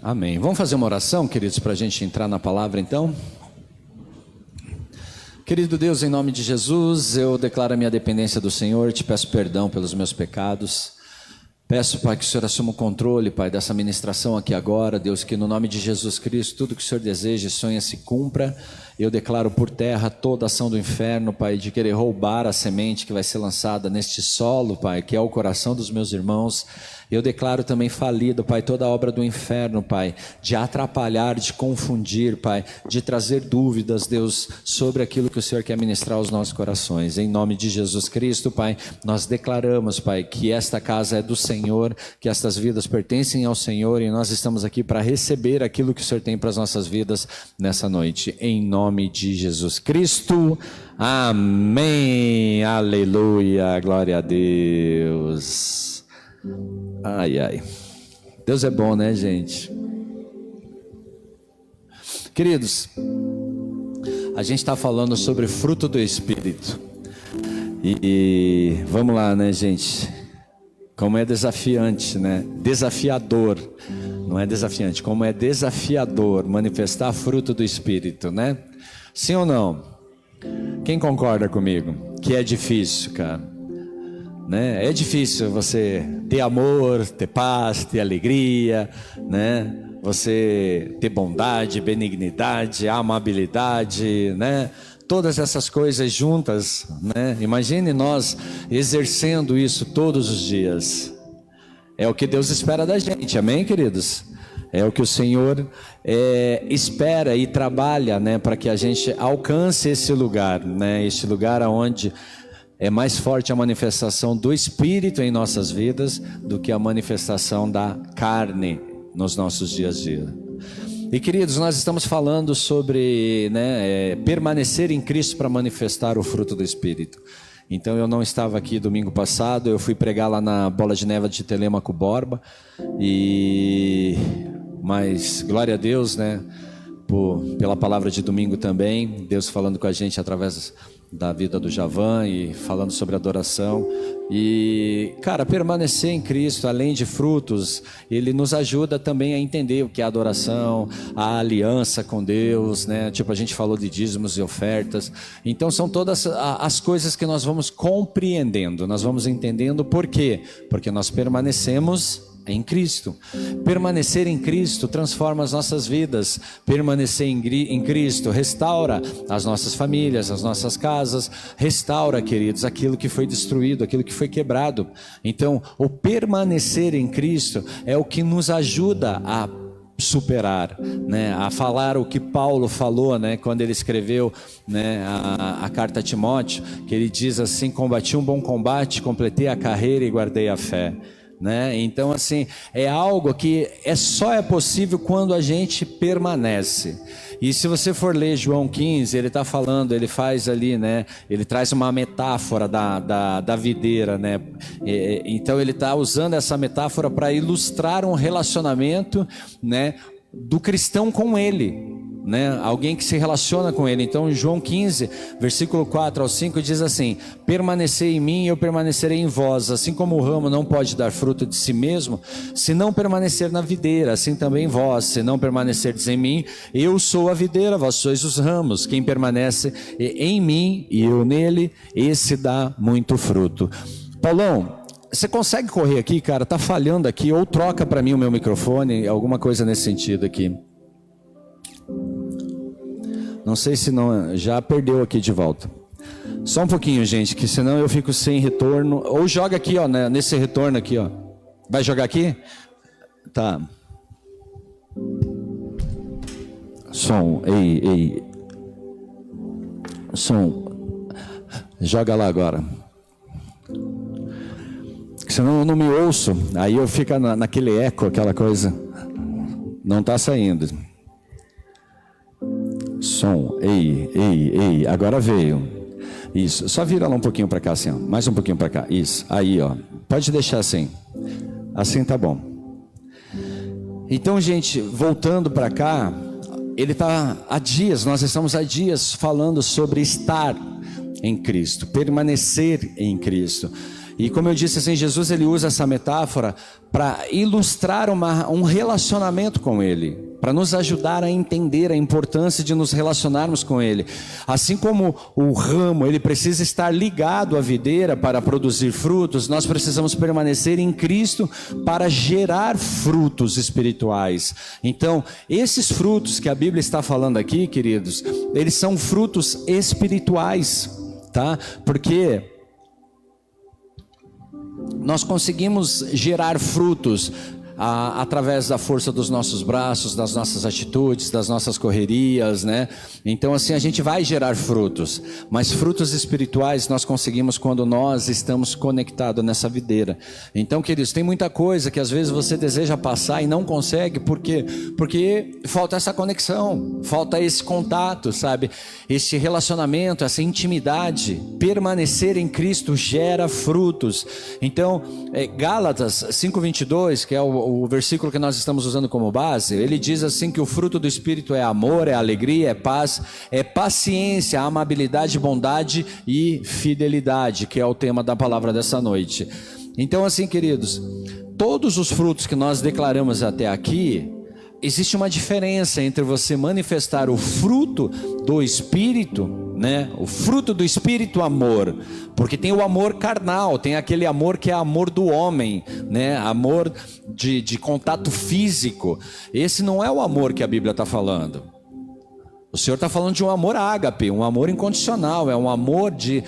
Amém. Vamos fazer uma oração, queridos, para a gente entrar na palavra então? Querido Deus, em nome de Jesus, eu declaro a minha dependência do Senhor, te peço perdão pelos meus pecados. Peço, Pai, que o Senhor assuma o controle, Pai, dessa ministração aqui agora. Deus, que no nome de Jesus Cristo, tudo que o Senhor deseja e sonha se cumpra. Eu declaro por terra toda ação do inferno, Pai, de querer roubar a semente que vai ser lançada neste solo, Pai, que é o coração dos meus irmãos. Eu declaro também falido, Pai, toda a obra do inferno, Pai, de atrapalhar, de confundir, Pai, de trazer dúvidas, Deus, sobre aquilo que o Senhor quer ministrar aos nossos corações. Em nome de Jesus Cristo, Pai, nós declaramos, Pai, que esta casa é do Senhor, que estas vidas pertencem ao Senhor e nós estamos aqui para receber aquilo que o Senhor tem para as nossas vidas nessa noite. Em nome de Jesus Cristo, amém, aleluia, glória a Deus. Ai, ai, Deus é bom, né, gente? Queridos, a gente está falando sobre fruto do Espírito e vamos lá, né, gente? Como é desafiante, né? Desafiador, não é desafiante, como é desafiador manifestar fruto do Espírito, né? Sim ou não? Quem concorda comigo? Que é difícil, cara. Né? É difícil você ter amor, ter paz, ter alegria, né? Você ter bondade, benignidade, amabilidade, né? Todas essas coisas juntas, né? Imagine nós exercendo isso todos os dias. É o que Deus espera da gente, amém, queridos? É o que o Senhor espera e trabalha, né? Para que a gente alcance esse lugar, né? Este lugar onde é mais forte a manifestação do Espírito em nossas vidas do que a manifestação da carne nos nossos dias a dia. E queridos, nós estamos falando sobre permanecer em Cristo para manifestar o fruto do Espírito. Então eu não estava aqui domingo passado, eu fui pregar lá na Bola de Neve de Telêmaco Borba. Mas glória a Deus, né? Pela palavra de domingo também, Deus falando com a gente através da vida do Javan e falando sobre adoração. E, cara, permanecer em Cristo, além de frutos, Ele nos ajuda também a entender o que é adoração, a aliança com Deus, né? Tipo, a gente falou de dízimos e ofertas. Então são todas as coisas que nós vamos compreendendo, nós vamos entendendo. Por quê? Porque nós permanecemos em Cristo. Permanecer em Cristo transforma as nossas vidas. Permanecer em Cristo restaura as nossas famílias, as nossas casas. Restaura, queridos, aquilo que foi destruído, aquilo que foi quebrado. Então, o permanecer em Cristo é o que nos ajuda a superar, né? A falar o que Paulo falou, né? Quando ele escreveu, né, a carta a Timóteo, que ele diz assim: combati um bom combate, completei a carreira e guardei a fé. Né? Então, assim, é algo que só é possível quando a gente permanece. E se você for ler João 15, ele está falando, ele faz ali, né? Ele traz uma metáfora da videira, né? Então ele está usando essa metáfora para ilustrar um relacionamento, né, do cristão com ele, né? Alguém que se relaciona com ele. Então João 15, versículo 4 ao 5 diz assim: permanecei em mim e eu permanecerei em vós, assim como o ramo não pode dar fruto de si mesmo, se não permanecer na videira, assim também vós, se não permanecerdes em mim, eu sou a videira, vós sois os ramos. Quem permanece em mim e eu nele, esse dá muito fruto. Paulão, você consegue correr aqui, cara? Tá falhando aqui, ou troca para mim o meu microfone, alguma coisa nesse sentido aqui. Não sei se não, já perdeu aqui de volta. Só um pouquinho, gente, que senão eu fico sem retorno. Ou joga aqui, ó, né, nesse retorno aqui, ó. Vai jogar aqui? Tá. Som, ei. Som. Joga lá agora. Senão eu não me ouço. Aí eu fico naquele eco, aquela coisa. Não tá saindo. Som, ei, agora veio. Isso, só vira lá um pouquinho para cá assim, ó. Mais um pouquinho para cá, isso, aí ó, pode deixar assim tá bom. Então, gente, voltando para cá, ele está há dias, nós estamos há dias falando sobre estar em Cristo, permanecer em Cristo. E como eu disse assim, Jesus ele usa essa metáfora para ilustrar um relacionamento com Ele, para nos ajudar a entender a importância de nos relacionarmos com Ele. Assim como o ramo, ele precisa estar ligado à videira para produzir frutos, nós precisamos permanecer em Cristo para gerar frutos espirituais. Então, esses frutos que a Bíblia está falando aqui, queridos, eles são frutos espirituais, tá? Porque nós conseguimos gerar frutos através da força dos nossos braços, das nossas atitudes, das nossas correrias, né? Então assim a gente vai gerar frutos, mas frutos espirituais nós conseguimos quando nós estamos conectados nessa videira. Então, queridos, tem muita coisa que às vezes você deseja passar e não consegue, porque falta essa conexão, falta esse contato, sabe? Esse relacionamento, essa intimidade. Permanecer em Cristo gera frutos. Então, Gálatas 5:22, que é o versículo que nós estamos usando como base, ele diz assim que o fruto do Espírito é amor, é alegria, é paz, é paciência, amabilidade, bondade e fidelidade, que é o tema da palavra dessa noite. Então assim, queridos, todos os frutos que nós declaramos até aqui, existe uma diferença entre você manifestar o fruto do Espírito, né? O fruto do Espírito, amor, porque tem o amor carnal, tem aquele amor que é amor do homem, né? Amor de contato físico. Esse não é o amor que a Bíblia está falando. O Senhor está falando de um amor ágape, um amor incondicional, é um amor de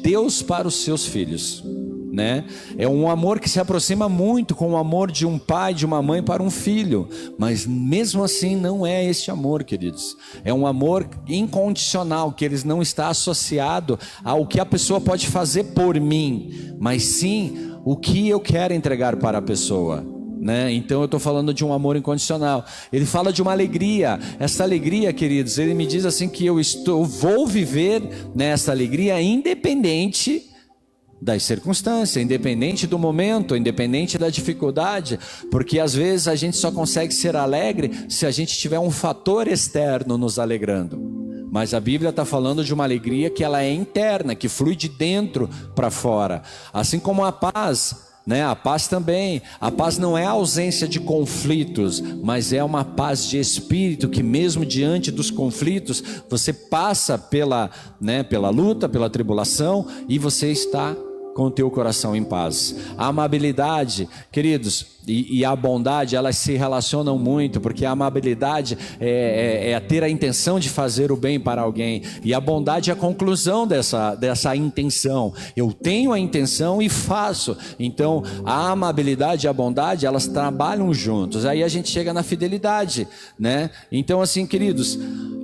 Deus para os seus filhos, né? É um amor que se aproxima muito com o amor de um pai, de uma mãe para um filho, mas mesmo assim não é este amor, queridos. É um amor incondicional, que ele não está associado ao que a pessoa pode fazer por mim, mas sim o que eu quero entregar para a pessoa, né? Então eu estou falando de um amor incondicional. Ele fala de uma alegria. Essa alegria, queridos, ele me diz assim que eu vou viver nessa alegria independente das circunstâncias, independente do momento, independente da dificuldade, porque às vezes a gente só consegue ser alegre se a gente tiver um fator externo nos alegrando. Mas a Bíblia está falando de uma alegria que ela é interna, que flui de dentro para fora. Assim como a paz, né? A paz também. A paz não é a ausência de conflitos, mas é uma paz de espírito, que mesmo diante dos conflitos, você passa pela luta, pela tribulação, e você está com o teu coração em paz. A amabilidade, queridos, e a bondade, elas se relacionam muito, porque a amabilidade é ter a intenção de fazer o bem para alguém, e a bondade é a conclusão dessa intenção. Eu tenho a intenção e faço. Então a amabilidade e a bondade, elas trabalham juntos. Aí a gente chega na fidelidade, né? Então assim, queridos,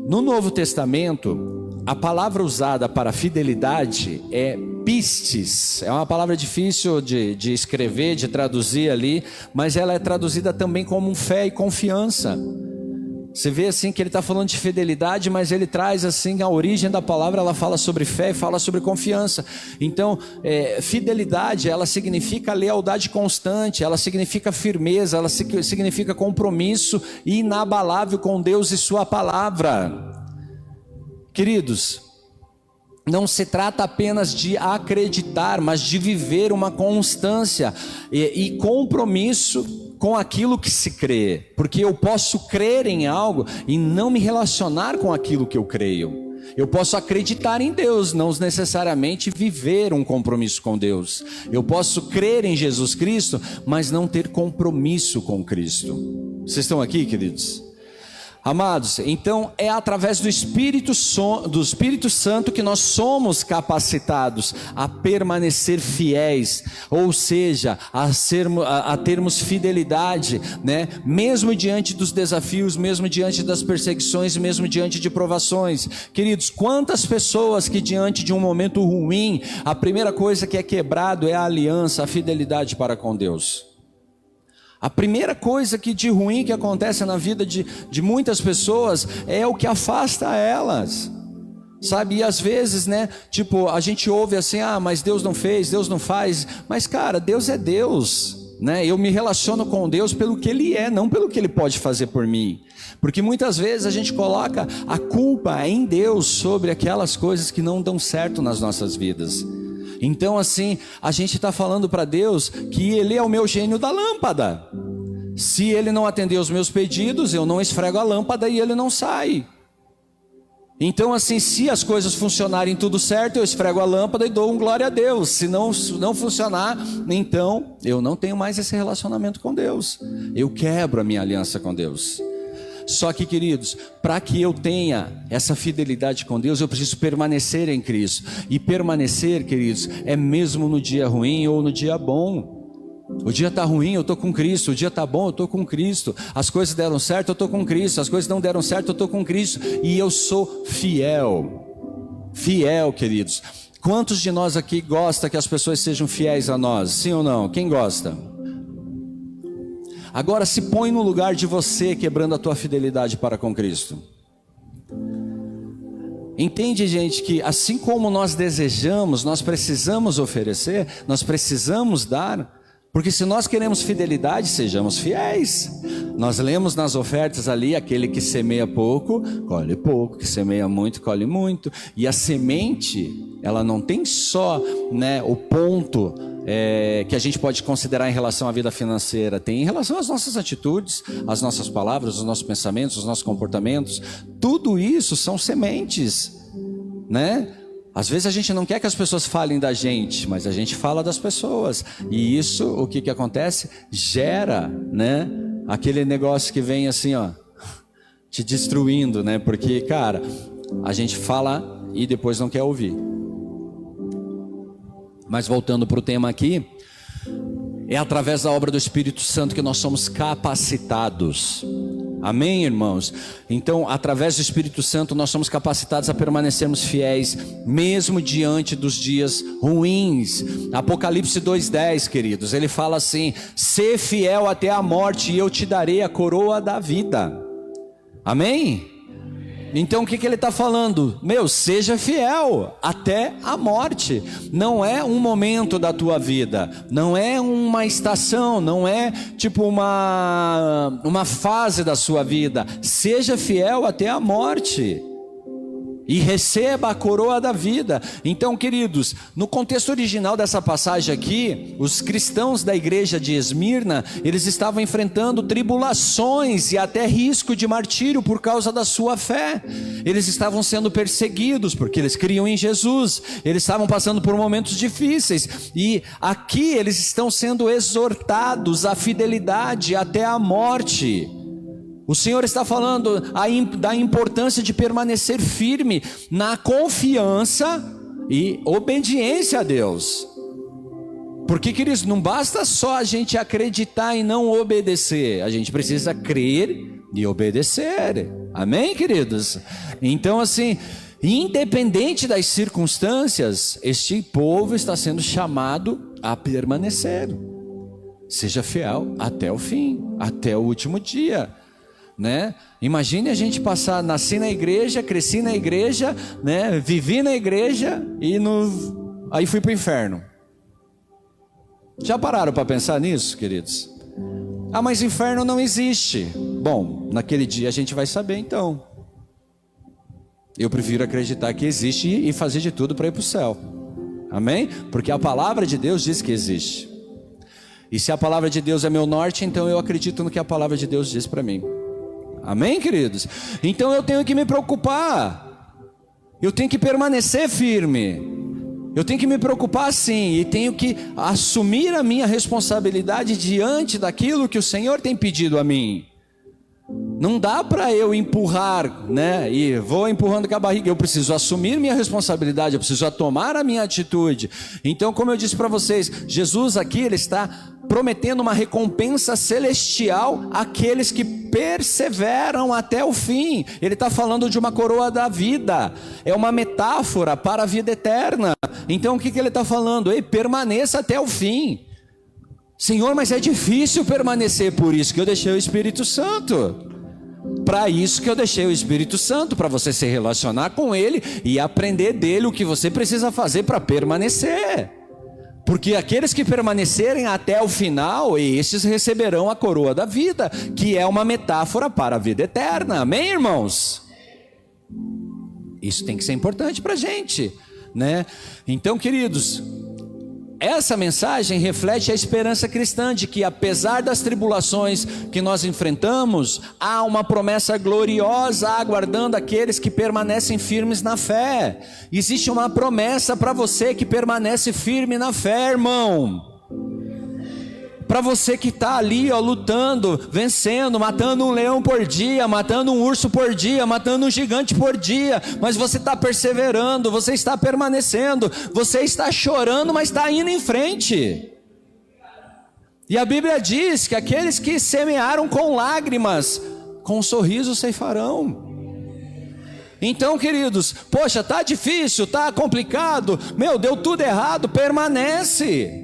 no Novo Testamento, a palavra usada para fidelidade é pistes. É uma palavra difícil de escrever, de traduzir ali, mas ela é traduzida também como fé e confiança. Você vê assim que ele está falando de fidelidade, mas ele traz assim a origem da palavra, ela fala sobre fé e fala sobre confiança. Então, fidelidade, ela significa lealdade constante, ela significa firmeza, ela significa compromisso inabalável com Deus e sua palavra. Queridos, não se trata apenas de acreditar, mas de viver uma constância e compromisso com aquilo que se crê. Porque eu posso crer em algo e não me relacionar com aquilo que eu creio. Eu posso acreditar em Deus, não necessariamente viver um compromisso com Deus. Eu posso crer em Jesus Cristo, mas não ter compromisso com Cristo. Vocês estão aqui, queridos? Amados, então é através do Espírito Santo que nós somos capacitados a permanecer fiéis, ou seja, a termos fidelidade, né? Mesmo diante dos desafios, mesmo diante das perseguições, mesmo diante de provações. Queridos, quantas pessoas que diante de um momento ruim, a primeira coisa que é quebrado é a aliança, a fidelidade para com Deus. A primeira coisa que de ruim que acontece na vida de muitas pessoas é o que afasta elas, sabe? E às vezes, né, a gente ouve assim, mas Deus não fez, Deus não faz. Mas cara, Deus é Deus, né? Eu me relaciono com Deus pelo que Ele é, não pelo que Ele pode fazer por mim. Porque muitas vezes a gente coloca a culpa em Deus sobre aquelas coisas que não dão certo nas nossas vidas. Então assim, a gente está falando para Deus que Ele é o meu gênio da lâmpada. Se Ele não atender os meus pedidos, eu não esfrego a lâmpada e Ele não sai. Então assim, se as coisas funcionarem tudo certo, eu esfrego a lâmpada e dou um glória a Deus. Se não funcionar, então eu não tenho mais esse relacionamento com Deus. Eu quebro a minha aliança com Deus. Só que, queridos, para que eu tenha essa fidelidade com Deus, eu preciso permanecer em Cristo. E permanecer, queridos, é mesmo no dia ruim ou no dia bom. O dia está ruim, eu estou com Cristo. O dia está bom, eu estou com Cristo. As coisas deram certo, eu estou com Cristo. As coisas não deram certo, eu estou com Cristo. E eu sou fiel. Fiel, queridos. Quantos de nós aqui gosta que as pessoas sejam fiéis a nós? Sim ou não? Quem gosta? Agora se põe no lugar de você quebrando a tua fidelidade para com Cristo. Entende, gente, que assim como nós desejamos, nós precisamos oferecer, nós precisamos dar. Porque se nós queremos fidelidade, sejamos fiéis. Nós lemos nas ofertas ali, aquele que semeia pouco, colhe pouco, que semeia muito, colhe muito. E a semente, ela não tem só, né, o ponto que a gente pode considerar em relação à vida financeira. Tem em relação às nossas atitudes, às nossas palavras, os nossos pensamentos, os nossos comportamentos. Tudo isso são sementes, né? Às vezes a gente não quer que as pessoas falem da gente, mas a gente fala das pessoas. E isso, o que acontece? Gera, né, aquele negócio que vem assim, ó, te destruindo, né? Porque, cara, a gente fala e depois não quer ouvir. Mas voltando para o tema aqui, é através da obra do Espírito Santo que nós somos capacitados. Amém, irmãos? Então, através do Espírito Santo, nós somos capacitados a permanecermos fiéis, mesmo diante dos dias ruins. Apocalipse 2:10, queridos, ele fala assim: sê fiel até a morte e eu te darei a coroa da vida. Amém? Então o que ele está falando? Seja fiel até a morte. Não é um momento da tua vida, não é uma estação, não é tipo uma fase da sua vida. Seja fiel até a morte e receba a coroa da vida. Então, queridos, no contexto original dessa passagem aqui, os cristãos da igreja de Esmirna, eles estavam enfrentando tribulações e até risco de martírio por causa da sua fé. Eles estavam sendo perseguidos porque eles criam em Jesus. Eles estavam passando por momentos difíceis e aqui eles estão sendo exortados à fidelidade até a morte. O Senhor está falando da importância de permanecer firme na confiança e obediência a Deus. Porque, queridos, não basta só a gente acreditar e não obedecer. A gente precisa crer e obedecer. Amém, queridos? Então, assim, independente das circunstâncias, este povo está sendo chamado a permanecer. Seja fiel até o fim, até o último dia. Né? Imagine a gente nasci na igreja, cresci na igreja, né? Vivi na igreja e aí fui para o inferno. Já pararam para pensar nisso, queridos? Mas inferno não existe. Bom, naquele dia a gente vai saber então. Eu prefiro acreditar que existe e fazer de tudo para ir para o céu. Amém? Porque a palavra de Deus diz que existe. E se a palavra de Deus é meu norte, então eu acredito no que a palavra de Deus diz para mim. Amém, queridos? Então eu tenho que me preocupar. Eu tenho que permanecer firme. Eu tenho que me preocupar sim. E tenho que assumir a minha responsabilidade diante daquilo que o Senhor tem pedido a mim. Não dá para eu empurrar, né? E vou empurrando com a barriga. Eu preciso assumir minha responsabilidade. Eu preciso tomar a minha atitude. Então, como eu disse para vocês, Jesus aqui, ele está prometendo uma recompensa celestial àqueles que perseveram até o fim. Ele está falando de uma coroa da vida. É uma metáfora para a vida eterna. Então, o que ele está falando? Permaneça até o fim. Senhor, mas é difícil permanecer, por isso que eu deixei o Espírito Santo. Para isso que eu deixei o Espírito Santo, para você se relacionar com Ele e aprender dele o que você precisa fazer para permanecer. Porque aqueles que permanecerem até o final, estes receberão a coroa da vida, que é uma metáfora para a vida eterna. Amém, irmãos? Isso tem que ser importante para a gente, né? Então, queridos, essa mensagem reflete a esperança cristã de que, apesar das tribulações que nós enfrentamos, há uma promessa gloriosa aguardando aqueles que permanecem firmes na fé. Existe uma promessa para você que permanece firme na fé, irmão. Para você que está ali, ó, lutando, vencendo, matando um leão por dia, matando um urso por dia, matando um gigante por dia, mas você está perseverando, você está permanecendo, você está chorando, mas está indo em frente. E a Bíblia diz que aqueles que semearam com lágrimas, com um sorriso ceifarão. Então, queridos, poxa, está difícil, está complicado, meu, deu tudo errado, permanece.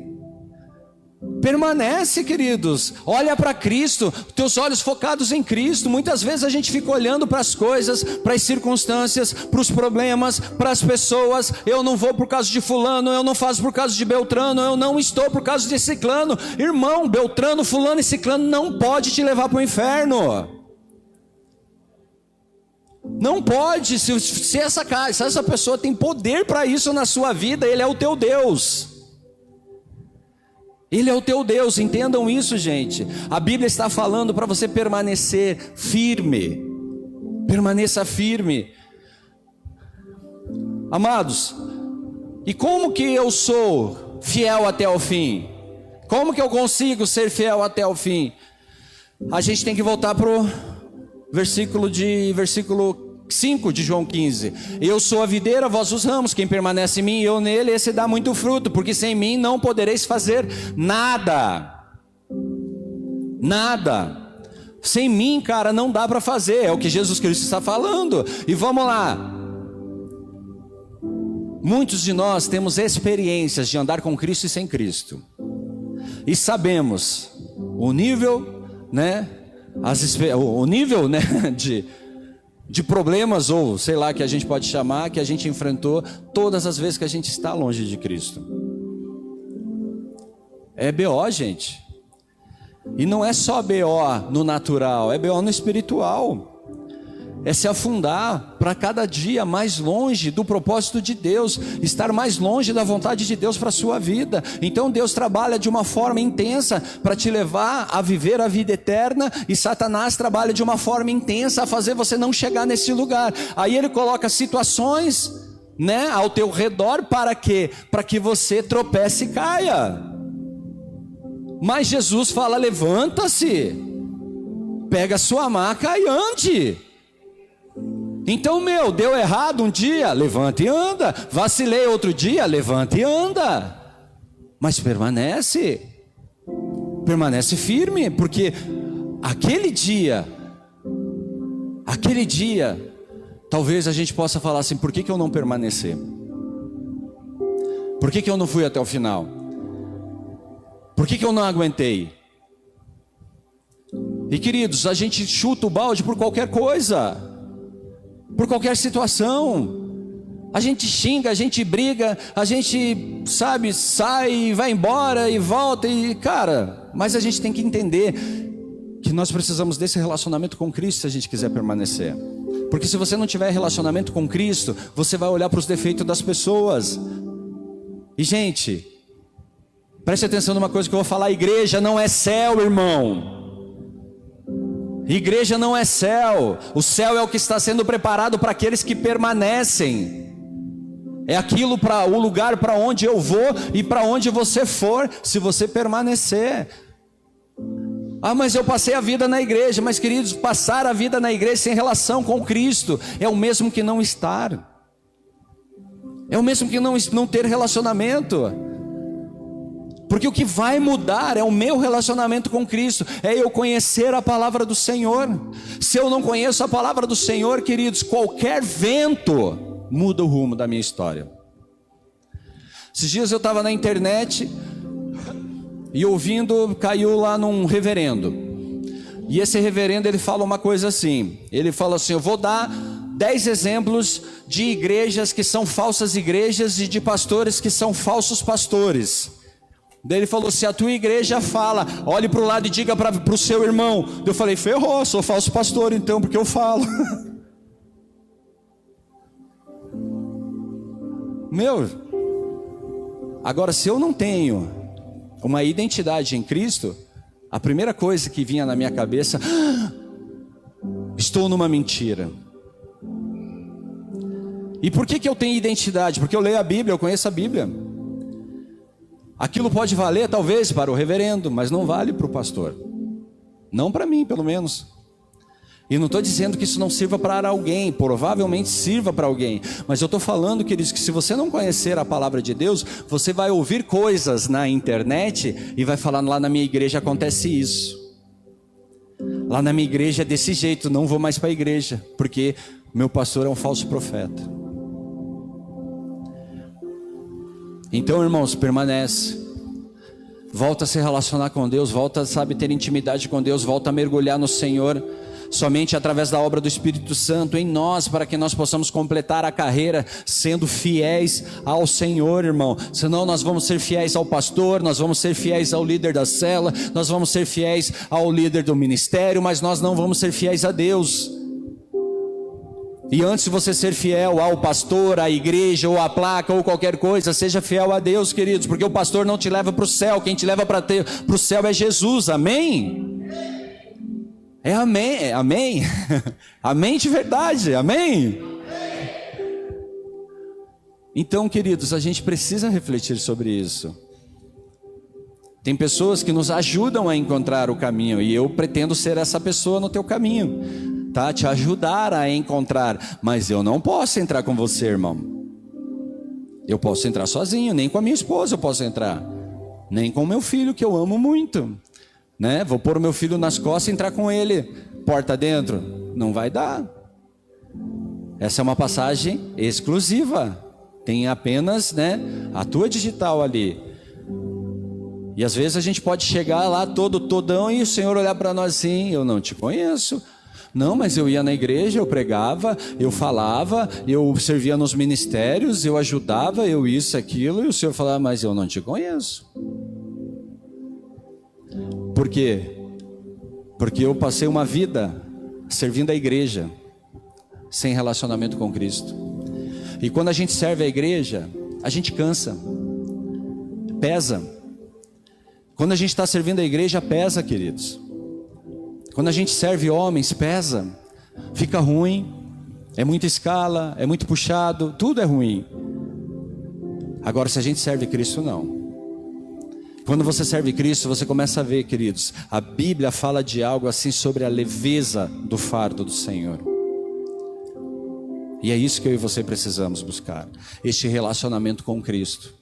Permanece, queridos, olha para Cristo, teus olhos focados em Cristo. Muitas vezes a gente fica olhando para as coisas, para as circunstâncias, para os problemas, para as pessoas. Eu não vou por causa de fulano, eu não faço por causa de Beltrano, eu não estou por causa de ciclano. Irmão, Beltrano, fulano e ciclano não pode te levar para o inferno. Não pode. Se essa pessoa tem poder para isso na sua vida, ele é o teu Deus. Ele é o teu Deus, entendam isso, gente. A Bíblia está falando para você permanecer firme. Permaneça firme. Amados, e como que eu sou fiel até o fim? Como que eu consigo ser fiel até o fim? A gente tem que voltar para o versículo 5 de João 15. Eu sou a videira, vós os ramos, quem permanece em mim e eu nele, esse dá muito fruto, porque sem mim não podereis fazer nada. Nada. Sem mim, cara, não dá para fazer, é o que Jesus Cristo está falando. E vamos lá. Muitos de nós temos experiências de andar com Cristo e sem Cristo. E sabemos o nível, né, de problemas, ou sei lá que a gente pode chamar, que a gente enfrentou todas as vezes que a gente está longe de Cristo. É BO, gente. E não é só BO no natural, é BO no espiritual. É se afundar para cada dia mais longe do propósito de Deus, estar mais longe da vontade de Deus para a sua vida. Então Deus trabalha de uma forma intensa para te levar a viver a vida eterna, e Satanás trabalha de uma forma intensa a fazer você não chegar nesse lugar. Aí ele coloca situações, né, ao teu redor, para quê? Para que você tropece e caia. Mas Jesus fala: levanta-se, pega a sua maca e ande. Então, deu errado um dia, levanta e anda. Vacilei outro dia, levanta e anda. Mas permanece firme, porque aquele dia, talvez a gente possa falar assim: por que eu não permaneci? Por que eu não fui até o final? Por que eu não aguentei? E queridos, a gente chuta o balde por qualquer coisa, por qualquer situação. A gente xinga, a gente briga, a gente, sabe, sai, vai embora e volta e, cara, mas a gente tem que entender que nós precisamos desse relacionamento com Cristo se a gente quiser permanecer. Porque se você não tiver relacionamento com Cristo, você vai olhar para os defeitos das pessoas. E, gente, preste atenção numa coisa que eu vou falar: igreja não é céu, irmão. Igreja não é céu. O céu é o que está sendo preparado para aqueles que permanecem. É aquilo, para o lugar para onde eu vou e para onde você for, se você permanecer. Ah, mas eu passei a vida na igreja. Mas, queridos, passar a vida na igreja sem relação com Cristo é o mesmo que não estar. É o mesmo que não ter relacionamento. Porque o que vai mudar é o meu relacionamento com Cristo, é eu conhecer a palavra do Senhor. Se eu não conheço a palavra do Senhor, queridos, qualquer vento muda o rumo da minha história. Esses dias eu estava na internet e ouvindo, caiu lá num reverendo. E esse reverendo, ele fala uma coisa assim, ele fala assim: eu vou dar 10 exemplos de igrejas que são falsas igrejas e de pastores que são falsos pastores. Daí ele falou: se a tua igreja fala, olhe para o lado e diga para o seu irmão. Eu falei: ferrou, sou falso pastor então, porque eu falo. Agora, se eu não tenho uma identidade em Cristo, a primeira coisa que vinha na minha cabeça: estou numa mentira. E por que eu tenho identidade? Porque eu leio a Bíblia, eu conheço a Bíblia. Aquilo pode valer talvez para o reverendo, mas não vale para o pastor. Não para mim, pelo menos. E não estou dizendo que isso não sirva para alguém, provavelmente sirva para alguém. Mas eu estou falando, queridos, que se você não conhecer a palavra de Deus, você vai ouvir coisas na internet e vai falar: lá na minha igreja acontece isso. Lá na minha igreja é desse jeito, não vou mais para a igreja, porque meu pastor é um falso profeta. Então, irmãos, permanece. Volta a se relacionar com Deus, volta a, ter intimidade com Deus, volta a mergulhar no Senhor, somente através da obra do Espírito Santo em nós, para que nós possamos completar a carreira sendo fiéis ao Senhor, irmão. Senão nós vamos ser fiéis ao pastor, nós vamos ser fiéis ao líder da cela, nós vamos ser fiéis ao líder do ministério, mas nós não vamos ser fiéis a Deus. E antes de você ser fiel ao pastor, à igreja, ou à placa, ou qualquer coisa, seja fiel a Deus, queridos, porque o pastor não te leva para o céu, quem te leva para o céu é Jesus, amém? É amém, amém, amém de verdade, amém? Então, queridos, a gente precisa refletir sobre isso. Tem pessoas que nos ajudam a encontrar o caminho, e eu pretendo ser essa pessoa no teu caminho. Tá, te ajudar a encontrar, mas eu não posso entrar com você, irmão. Eu posso entrar sozinho, nem com a minha esposa eu posso entrar, nem com o meu filho, que eu amo muito, né? Vou pôr o meu filho nas costas e entrar com ele, porta dentro, não vai dar. Essa é uma passagem exclusiva, tem apenas, né, a tua digital ali. E às vezes a gente pode chegar lá todão e o Senhor olhar para nós assim: eu não te conheço. Não, mas eu ia na igreja, eu pregava, eu falava, eu servia nos ministérios, eu ajudava, eu isso, aquilo, e o Senhor falava: mas eu não te conheço. Por quê? Porque eu passei uma vida servindo a igreja, sem relacionamento com Cristo. E quando a gente serve a igreja, a gente cansa, pesa. Quando a gente está servindo a igreja, pesa, queridos. Quando a gente serve homens, pesa, fica ruim, é muita escala, é muito puxado, tudo é ruim. Agora, se a gente serve Cristo, não. Quando você serve Cristo, você começa a ver, queridos, a Bíblia fala de algo assim sobre a leveza do fardo do Senhor. E é isso que eu e você precisamos buscar, este relacionamento com Cristo.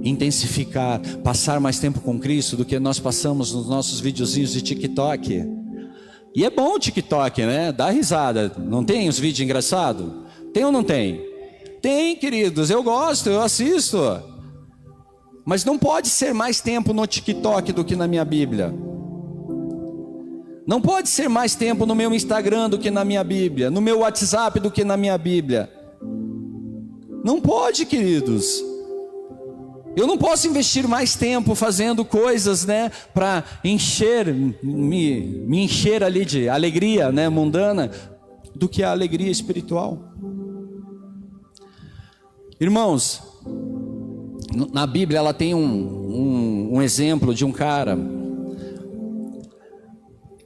Intensificar, passar mais tempo com Cristo do que nós passamos nos nossos videozinhos de TikTok. E é bom o TikTok, né? Dá risada. Não tem os vídeos engraçados? Tem ou não tem? Tem, queridos, eu gosto, eu assisto. Mas não pode ser mais tempo no TikTok do que na minha Bíblia. Não pode ser mais tempo no meu Instagram do que na minha Bíblia, no meu WhatsApp do que na minha Bíblia. Não pode, queridos. Eu não posso investir mais tempo fazendo coisas, né, para me encher ali de alegria, né, mundana, do que a alegria espiritual. Irmãos, na Bíblia ela tem um exemplo de um cara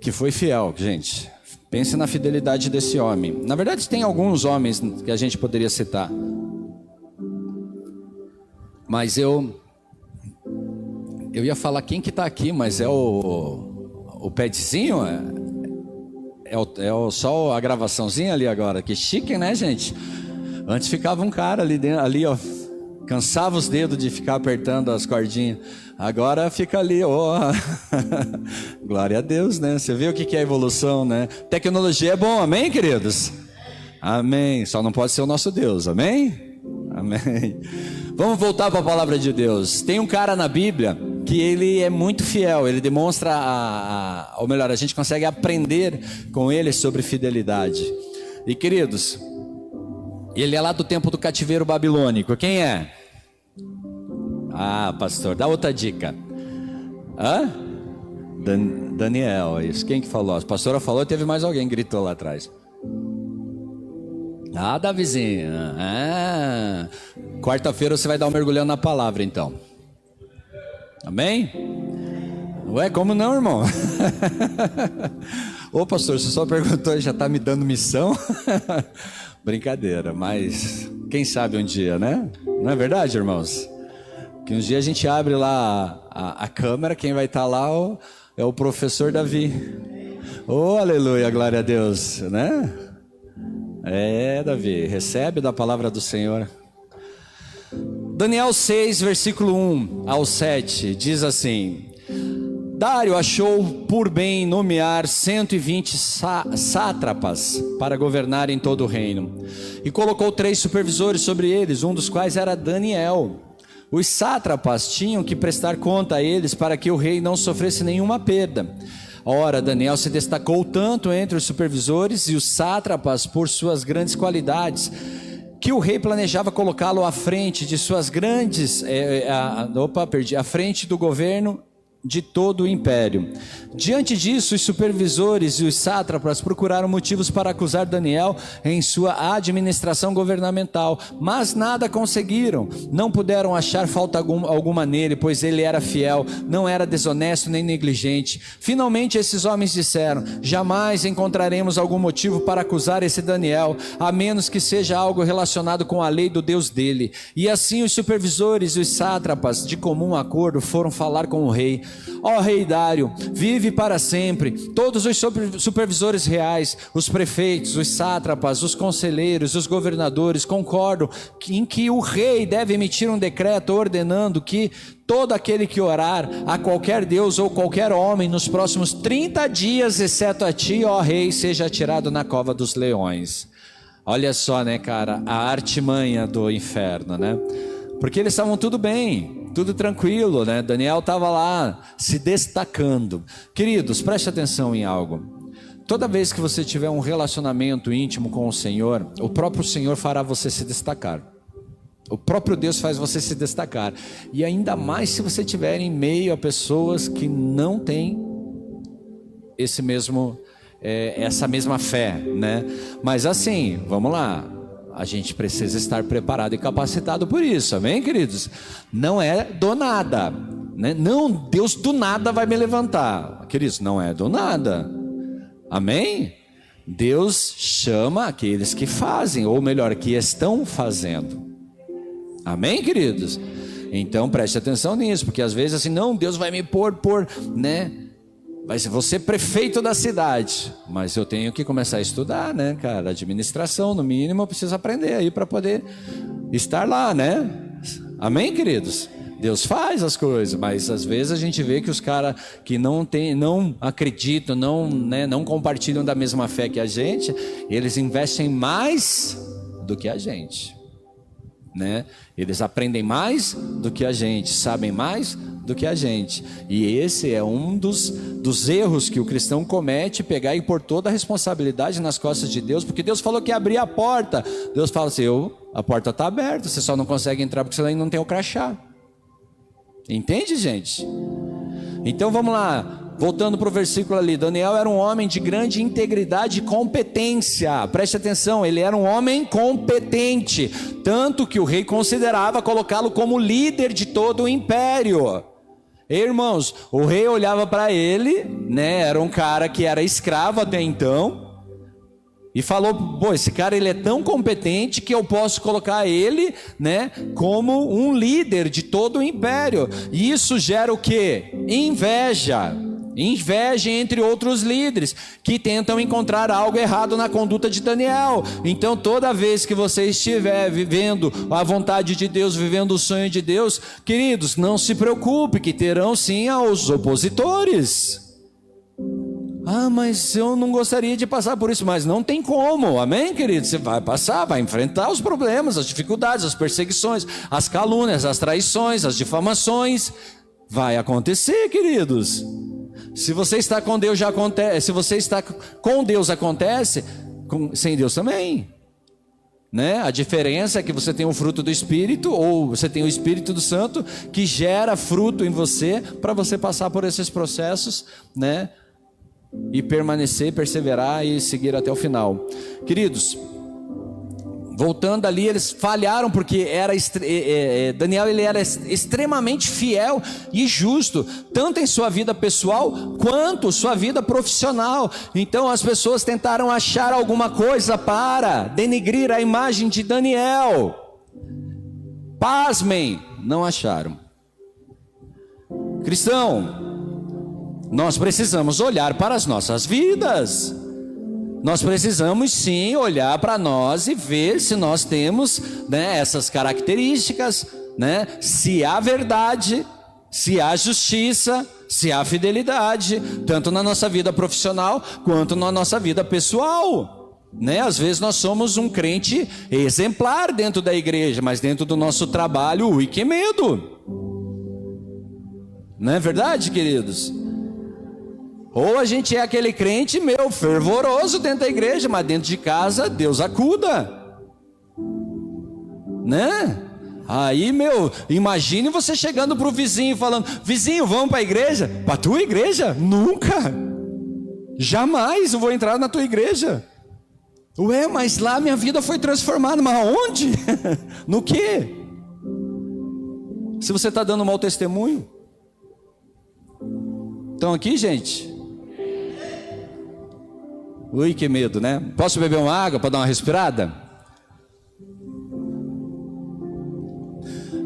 que foi fiel, gente. Pense na fidelidade desse homem. Na verdade, tem alguns homens que a gente poderia citar. Mas eu ia falar quem que está aqui, mas é o petzinho, só a gravaçãozinha ali agora, que chique, né, gente? Antes ficava um cara ali dentro, ali, ó, cansava os dedos de ficar apertando as cordinhas. Agora fica ali, ó. Glória a Deus, né? Você vê o que é a evolução, né? Tecnologia é bom, amém, queridos? Amém. Só não pode ser o nosso Deus, amém? Amém. Vamos voltar para a palavra de Deus. Tem um cara na Bíblia que ele é muito fiel. Ele demonstra, ou melhor, a gente consegue aprender com ele sobre fidelidade. E queridos, ele é lá do tempo do cativeiro babilônico. Quem é? Ah, pastor, dá outra dica. Hã? Daniel, isso. Quem que falou? A pastora falou e teve mais alguém que gritou lá atrás. Ah, Davizinho. Quarta-feira você vai dar um mergulhão na palavra, então. Amém? Ué, como não, irmão? Ô, pastor, você só perguntou e já está me dando missão? Brincadeira, mas quem sabe um dia, né? Não é verdade, irmãos? Que um dia a gente abre lá a câmera, quem vai estar lá é o professor Davi. Oh, aleluia, glória a Deus, né? Davi, recebe da palavra do Senhor. Daniel 6, versículo 1 ao 7, diz assim: Dário achou por bem nomear 120 sátrapas para governar em todo o reino, e colocou 3 supervisores sobre eles, um dos quais era Daniel. Os sátrapas tinham que prestar conta a eles para que o rei não sofresse nenhuma perda. Ora, Daniel se destacou tanto entre os supervisores e os sátrapas por suas grandes qualidades, que o rei planejava colocá-lo à frente de suas grandes, à frente do governo de todo o império. Diante disso, os supervisores e os sátrapas procuraram motivos para acusar Daniel em sua administração governamental, mas nada conseguiram. Não puderam achar falta alguma nele, pois ele era fiel, não era desonesto nem negligente. Finalmente esses homens disseram: jamais encontraremos algum motivo para acusar esse Daniel, a menos que seja algo relacionado com a lei do Deus dele. E assim os supervisores e os sátrapas, de comum acordo, foram falar com o rei. Ó rei Dário, vive para sempre. Todos os supervisores reais, os prefeitos, os sátrapas, os conselheiros, os governadores concordam em que o rei deve emitir um decreto ordenando que todo aquele que orar a qualquer Deus ou qualquer homem nos próximos 30 dias, exceto a ti, ó rei, seja atirado na cova dos leões. Olha só, né, cara, a artimanha do inferno, né? Porque eles estavam tudo bem, tudo tranquilo, né? Daniel estava lá se destacando. Queridos, preste atenção em algo. Toda vez que você tiver um relacionamento íntimo com o Senhor, o próprio Senhor fará você se destacar. O próprio Deus faz você se destacar. E ainda mais se você estiver em meio a pessoas que não têm essa mesma fé, né? Mas assim, vamos lá. A gente precisa estar preparado e capacitado por isso, amém, queridos? Não é do nada, né? Não, Deus do nada vai me levantar, queridos, não é do nada, amém? Deus chama aqueles que fazem, ou melhor, que estão fazendo, amém, queridos? Então preste atenção nisso, porque às vezes assim, não, Deus vai me pôr, né? Vai ser você prefeito da cidade, mas eu tenho que começar a estudar, né, cara? Administração, no mínimo, eu preciso aprender aí para poder estar lá, né? Amém, queridos? Deus faz as coisas, mas às vezes a gente vê que os caras que não acreditam, não compartilham da mesma fé que a gente, eles investem mais do que a gente, né? Eles aprendem mais do que a gente, sabem mais do que a gente. E esse é um dos erros que o cristão comete, pegar e pôr toda a responsabilidade nas costas de Deus, porque Deus falou que ia abrir a porta. Deus fala assim: a porta está aberta, você só não consegue entrar porque você ainda não tem o crachá. Entende, gente? Então vamos lá. Voltando para o versículo ali, Daniel era um homem de grande integridade e competência. Preste atenção, ele era um homem competente, tanto que o rei considerava colocá-lo como líder de todo o império. Irmãos, o rei olhava para ele, né? Era um cara que era escravo até então, e falou: pô, esse cara ele é tão competente que eu posso colocar ele, né, como um líder de todo o império. E isso gera o quê? Inveja entre outros líderes que tentam encontrar algo errado na conduta de Daniel. Então toda vez que você estiver vivendo a vontade de Deus, vivendo o sonho de Deus, queridos, não se preocupe que terão sim os opositores. Ah, mas eu não gostaria de passar por isso, mas não tem como, amém, querido? Você vai passar, vai enfrentar os problemas, as dificuldades, as perseguições, as calúnias, as traições, as difamações. Vai acontecer, queridos. Se você está com Deus já acontece, se você está com Deus acontece, sem Deus também, né? A diferença é que você tem o fruto do Espírito, ou você tem o Espírito do Santo que gera fruto em você para você passar por esses processos, né? E permanecer, perseverar e seguir até o final. Queridos, Voltando ali, eles falharam porque Daniel ele era extremamente fiel e justo, tanto em sua vida pessoal quanto sua vida profissional. Então as pessoas tentaram achar alguma coisa para denegrir a imagem de Daniel. Pasmem, não acharam. Cristão, nós precisamos olhar para as nossas vidas. Nós precisamos sim olhar para nós e ver se nós temos, né, essas características, né? Se há verdade, se há justiça, se há fidelidade, tanto na nossa vida profissional quanto na nossa vida pessoal, né? Às vezes nós somos um crente exemplar dentro da igreja, mas dentro do nosso trabalho, ui, que medo! Não é verdade, queridos? Ou a gente é aquele crente, fervoroso dentro da igreja, mas dentro de casa, Deus acuda. Né? Aí, imagine você chegando para o vizinho falando: vizinho, vamos para a igreja? Para a tua igreja? Nunca. Jamais eu vou entrar na tua igreja. Ué, mas lá minha vida foi transformada. Mas aonde? No quê? Se você está dando mau testemunho. Estão aqui, gente? Ui, que medo, né? Posso beber uma água para dar uma respirada?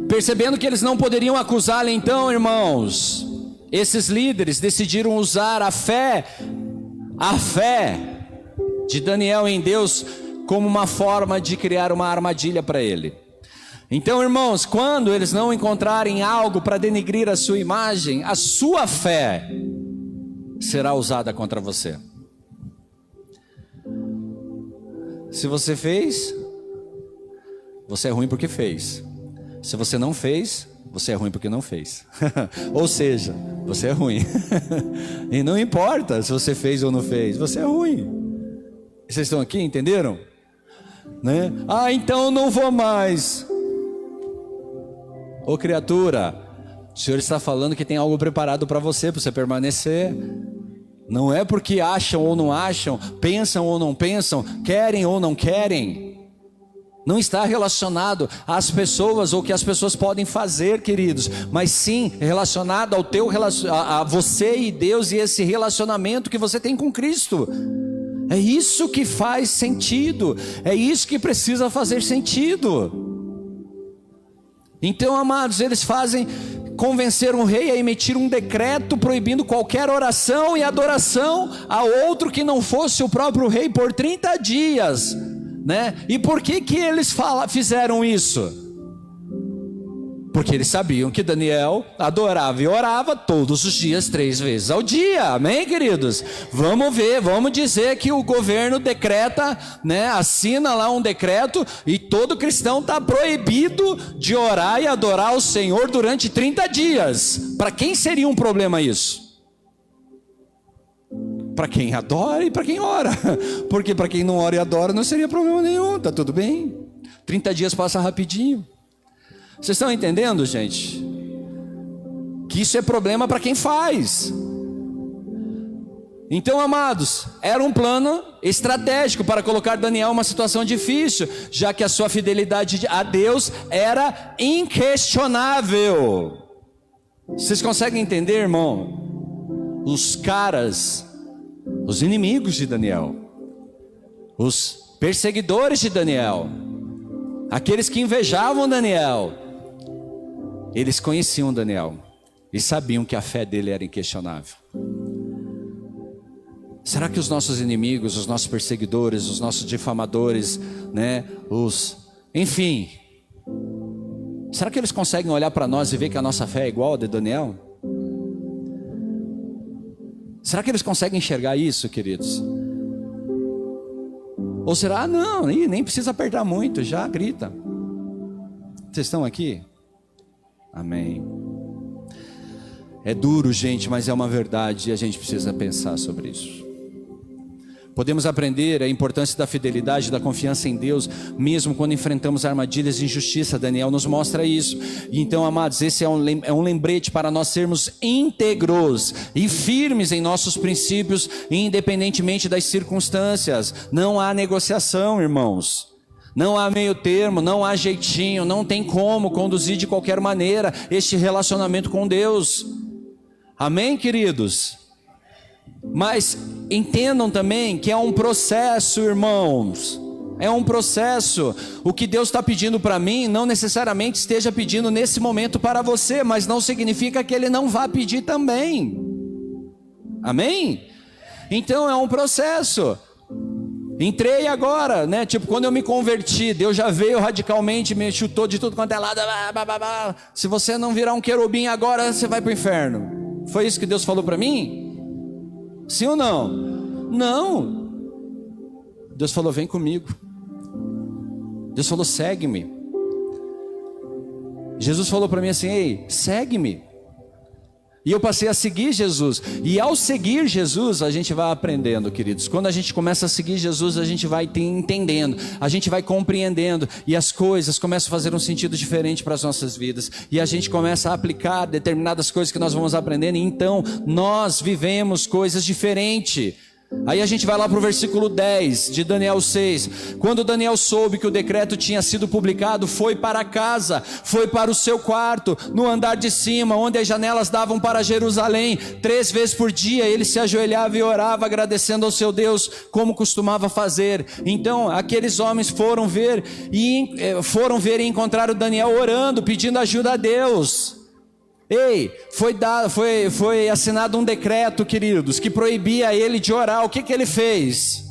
Percebendo que eles não poderiam acusá-lo, então, irmãos, esses líderes decidiram usar a fé de Daniel em Deus como uma forma de criar uma armadilha para ele. Então, irmãos, quando eles não encontrarem algo para denegrir a sua imagem, a sua fé será usada contra você. Se você fez, você é ruim porque fez. Se você não fez, você é ruim porque não fez. Ou seja, você é ruim. E não importa se você fez ou não fez, você é ruim. Vocês estão aqui, entenderam? Né? Ah, então eu não vou mais. Ô criatura, o Senhor está falando que tem algo preparado para você permanecer. Não é porque acham ou não acham, pensam ou não pensam, querem ou não querem. Não está relacionado às pessoas ou o que as pessoas podem fazer, queridos, mas sim relacionado ao a você e Deus e esse relacionamento que você tem com Cristo. É isso que faz sentido, é isso que precisa fazer sentido. Então, amados, eles convencer um rei a emitir um decreto proibindo qualquer oração e adoração a outro que não fosse o próprio rei por 30 dias, né? E por que eles fizeram isso? Porque eles sabiam que Daniel adorava e orava todos os dias 3 vezes ao dia, amém, queridos? Vamos dizer que o governo decreta, né, assina lá um decreto e todo cristão está proibido de orar e adorar o Senhor durante 30 dias. Para quem seria um problema isso? Para quem adora e para quem ora, porque para quem não ora e adora não seria problema nenhum, tá tudo bem, 30 dias passa rapidinho. Vocês estão entendendo, gente? Que isso é problema para quem faz. Então, amados, era um plano estratégico para colocar Daniel em uma situação difícil, já que a sua fidelidade a Deus era inquestionável. Vocês conseguem entender, irmão? Os inimigos de Daniel, os perseguidores de Daniel, aqueles que invejavam Daniel, eles conheciam Daniel e sabiam que a fé dele era inquestionável. Será que os nossos inimigos, os nossos perseguidores, os nossos difamadores, né, enfim, será que eles conseguem olhar para nós e ver que a nossa fé é igual a de Daniel? Será que eles conseguem enxergar isso, queridos? Ou será, não, nem precisa apertar muito, já grita. Vocês estão aqui? Amém. É duro, gente, mas é uma verdade e a gente precisa pensar sobre isso. Podemos aprender a importância da fidelidade e da confiança em Deus, mesmo quando enfrentamos armadilhas de injustiça. Daniel nos mostra isso. Então, amados, esse é um lembrete para nós sermos íntegros e firmes em nossos princípios, independentemente das circunstâncias. Não há negociação, irmãos. Não há meio termo, não há jeitinho, não tem como conduzir de qualquer maneira este relacionamento com Deus. Amém, queridos? Mas entendam também que é um processo, irmãos. É um processo. O que Deus está pedindo para mim, não necessariamente esteja pedindo nesse momento para você, mas não significa que Ele não vá pedir também. Amém? Então é um processo. Entrei agora, né? Tipo, quando eu me converti, Deus já veio radicalmente, me chutou de tudo quanto é lado. Se você não virar um querubim agora, você vai para o inferno. Foi isso que Deus falou para mim? Sim ou não? Não. Deus falou, vem comigo. Deus falou, segue-me. Jesus falou para mim assim, ei, segue-me. E eu passei a seguir Jesus. E ao seguir Jesus, a gente vai aprendendo, queridos. Quando a gente começa a seguir Jesus, a gente vai entendendo, a gente vai compreendendo, e as coisas começam a fazer um sentido diferente para as nossas vidas. E a gente começa a aplicar determinadas coisas que nós vamos aprendendo, e então nós vivemos coisas diferentes. Aí a gente vai lá para o versículo 10 de Daniel 6. Quando Daniel soube que o decreto tinha sido publicado, foi para casa, foi para o seu quarto, no andar de cima, onde as janelas davam para Jerusalém. 3 vezes por dia ele se ajoelhava e orava, agradecendo ao seu Deus, como costumava fazer. Então aqueles homens foram ver e encontraram Daniel orando, pedindo ajuda a Deus. Ei, foi assinado um decreto, queridos, que proibia ele de orar. O que ele fez?